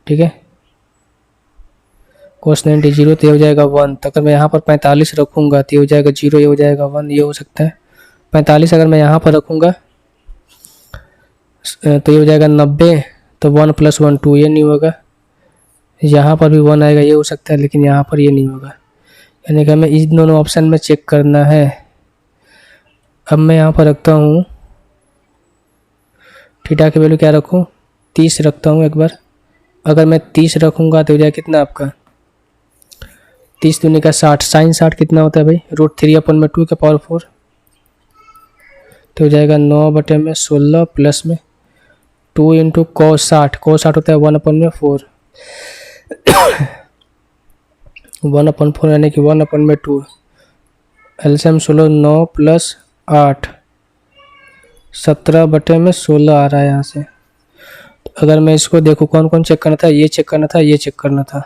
Speaker 1: ठीक है। कोस 90 0, तो ये हो जाएगा 1। तो अगर मैं यहाँ पर 45 रखूँगा तो ये हो जाएगा 0, ये हो जाएगा 1, ये हो सकता है 45। अगर मैं यहाँ पर रखूँगा तो ये हो जाएगा 90, तो 1 + 1 2, ये नहीं होगा। यहाँ पर भी 1 आएगा, ये हो सकता है, लेकिन यहाँ पर ये नहीं होगा। यानी कि हमें इन दोनों ऑप्शन में चेक करना है। अब मैं यहाँ पर रखता हूँ थीटा की वैल्यू क्या रखूँ, 30 रखता हूँ एक बार। अगर मैं 30 रखूँगा तो हो जाए कितना आपका 30 दूनी का 60, साइन 60 कितना होता है भाई, √3/2 के पावर 4, तो हो जाएगा 9/16 प्लस में 2 इंटू cos 60, cos 60 होता है 1/4, 1/4 यानी कि 1/2। एलसीएम 16, 9 प्लस 8, 17/16 आ रहा है यहाँ से। तो अगर मैं इसको देखूँ, कौन कौन चेक करना था, ये चेक करना था, ये चेक करना था।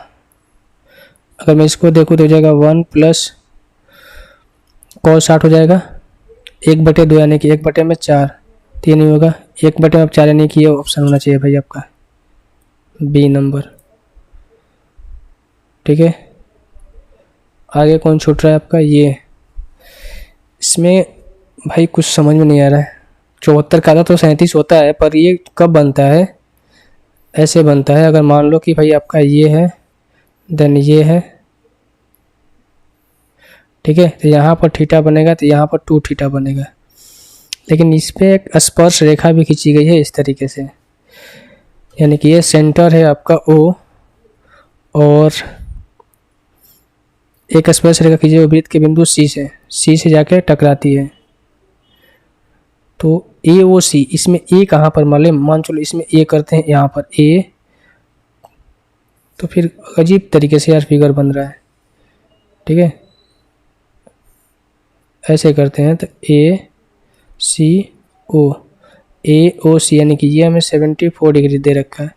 Speaker 1: अगर मैं इसको देखूँ तो हो जाएगा 1 प्लस cos 60 हो जाएगा 1/2 यानी कि 1/4, 3 ही होगा 1/4 यानी कि ये ऑप्शन होना चाहिए भाई आपका बी नंबर। ठीक है, आगे कौन छूट रहा है आपका, ये। इसमें भाई कुछ समझ में नहीं आ रहा है। 74 का था तो 37 होता है, पर ये कब बनता है, ऐसे बनता है। अगर मान लो कि भाई आपका ये है, देन ये है, ठीक है, तो यहाँ पर थीटा बनेगा, तो यहाँ पर 2 थीटा बनेगा। लेकिन इस पर एक स्पर्श रेखा भी खींची गई है इस तरीके से, यानी कि ये सेंटर है आपका O, और एक स्पर्श रेखा खींची हुई वृत्त के बिंदु C से जाके टकराती है। तो AOC, इसमें A कहाँ पर मान चलो इसमें A करते हैं, यहाँ पर A, तो फिर अजीब तरीके से यार फिगर बन रहा है। ठीक है, ऐसे करते हैं तो AOC यानी कि ये हमें 74 डिग्री दे रखा है।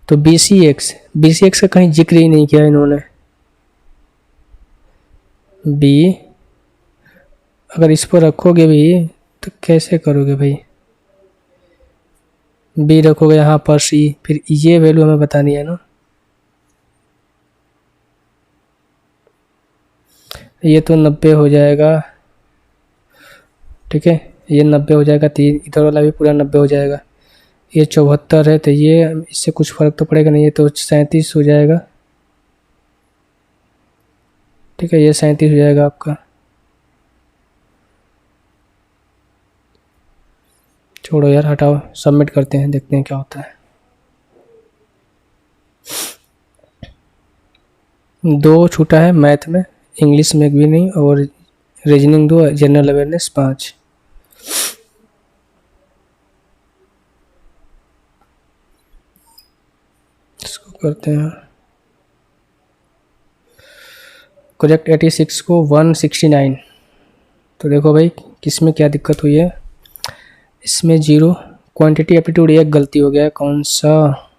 Speaker 1: तो BCX का कहीं जिक्र ही नहीं किया इन्होंने। B अगर इस पर रखोगे भी तो कैसे करोगे भाई, B रखोगे यहाँ पर C, फिर ये वैल्यू हमें बतानी है ना। ये तो 90 हो जाएगा, ठीक है, ये 90 हो जाएगा, 3 इधर वाला भी पूरा 90 हो जाएगा। ये 74 है, तो ये इससे कुछ फ़र्क तो पड़ेगा नहीं, ये तो 37 हो जाएगा। ठीक है, ये 37 हो जाएगा आपका। छोड़ो यार, हटाओ, सबमिट करते हैं, देखते हैं क्या होता है। 2 छूटा है मैथ में, इंग्लिश में भी नहीं, और रीजनिंग 2, जनरल अवेयरनेस 5। इसको करते हैं करेक्ट 86 को 169। तो देखो भाई किस में क्या दिक्कत हुई है। इसमें 0 क्वांटिटी एप्टीट्यूड एक गलती हो गया है, कौन सा।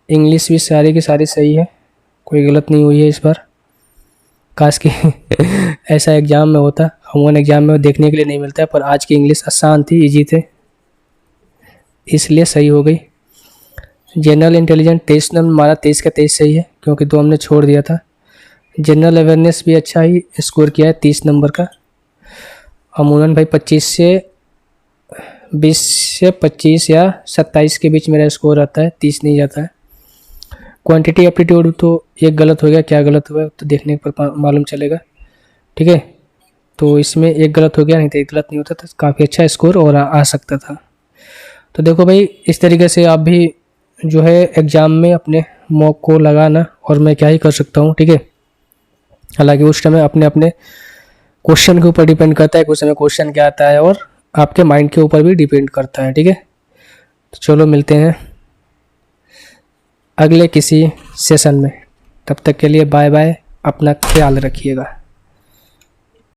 Speaker 1: इंग्लिश भी सारी की सारी सही है, कोई गलत नहीं हुई है इस बार। काश कि ऐसा एग्ज़ाम में होता, हम एग्ज़ाम में देखने के लिए नहीं मिलता है, पर आज की इंग्लिश आसान थी, इजी थे, इसलिए सही हो गई। जनरल इंटेलिजेंस 23 नंबर हमारा, 23 का 23 सही है, क्योंकि 2 हमने छोड़ दिया था। जनरल अवेयरनेस भी अच्छा ही स्कोर किया है 30 नंबर का। अमूमन भाई 20 से 25 या 27 के बीच मेरा स्कोर आता है, 30 नहीं जाता है। क्वांटिटी एप्टीट्यूड तो एक गलत हो गया, क्या गलत हुआ तो देखने पर मालूम चलेगा। ठीक है, तो इसमें एक गलत हो गया, नहीं तो एक गलत नहीं होता था, काफ़ी अच्छा स्कोर और आ सकता था। तो देखो भाई इस तरीके से आप भी जो है एग्ज़ाम में अपने मॉक को लगाना, और मैं क्या ही कर सकता हूँ। ठीक है, हालांकि उस समय अपने अपने क्वेश्चन के ऊपर डिपेंड करता है कि उस समय क्वेश्चन क्या आता है, और आपके माइंड के ऊपर भी डिपेंड करता है। ठीक है, तो चलो मिलते हैं अगले किसी सेशन में, तब तक के लिए बाय बाय, अपना ख्याल रखिएगा।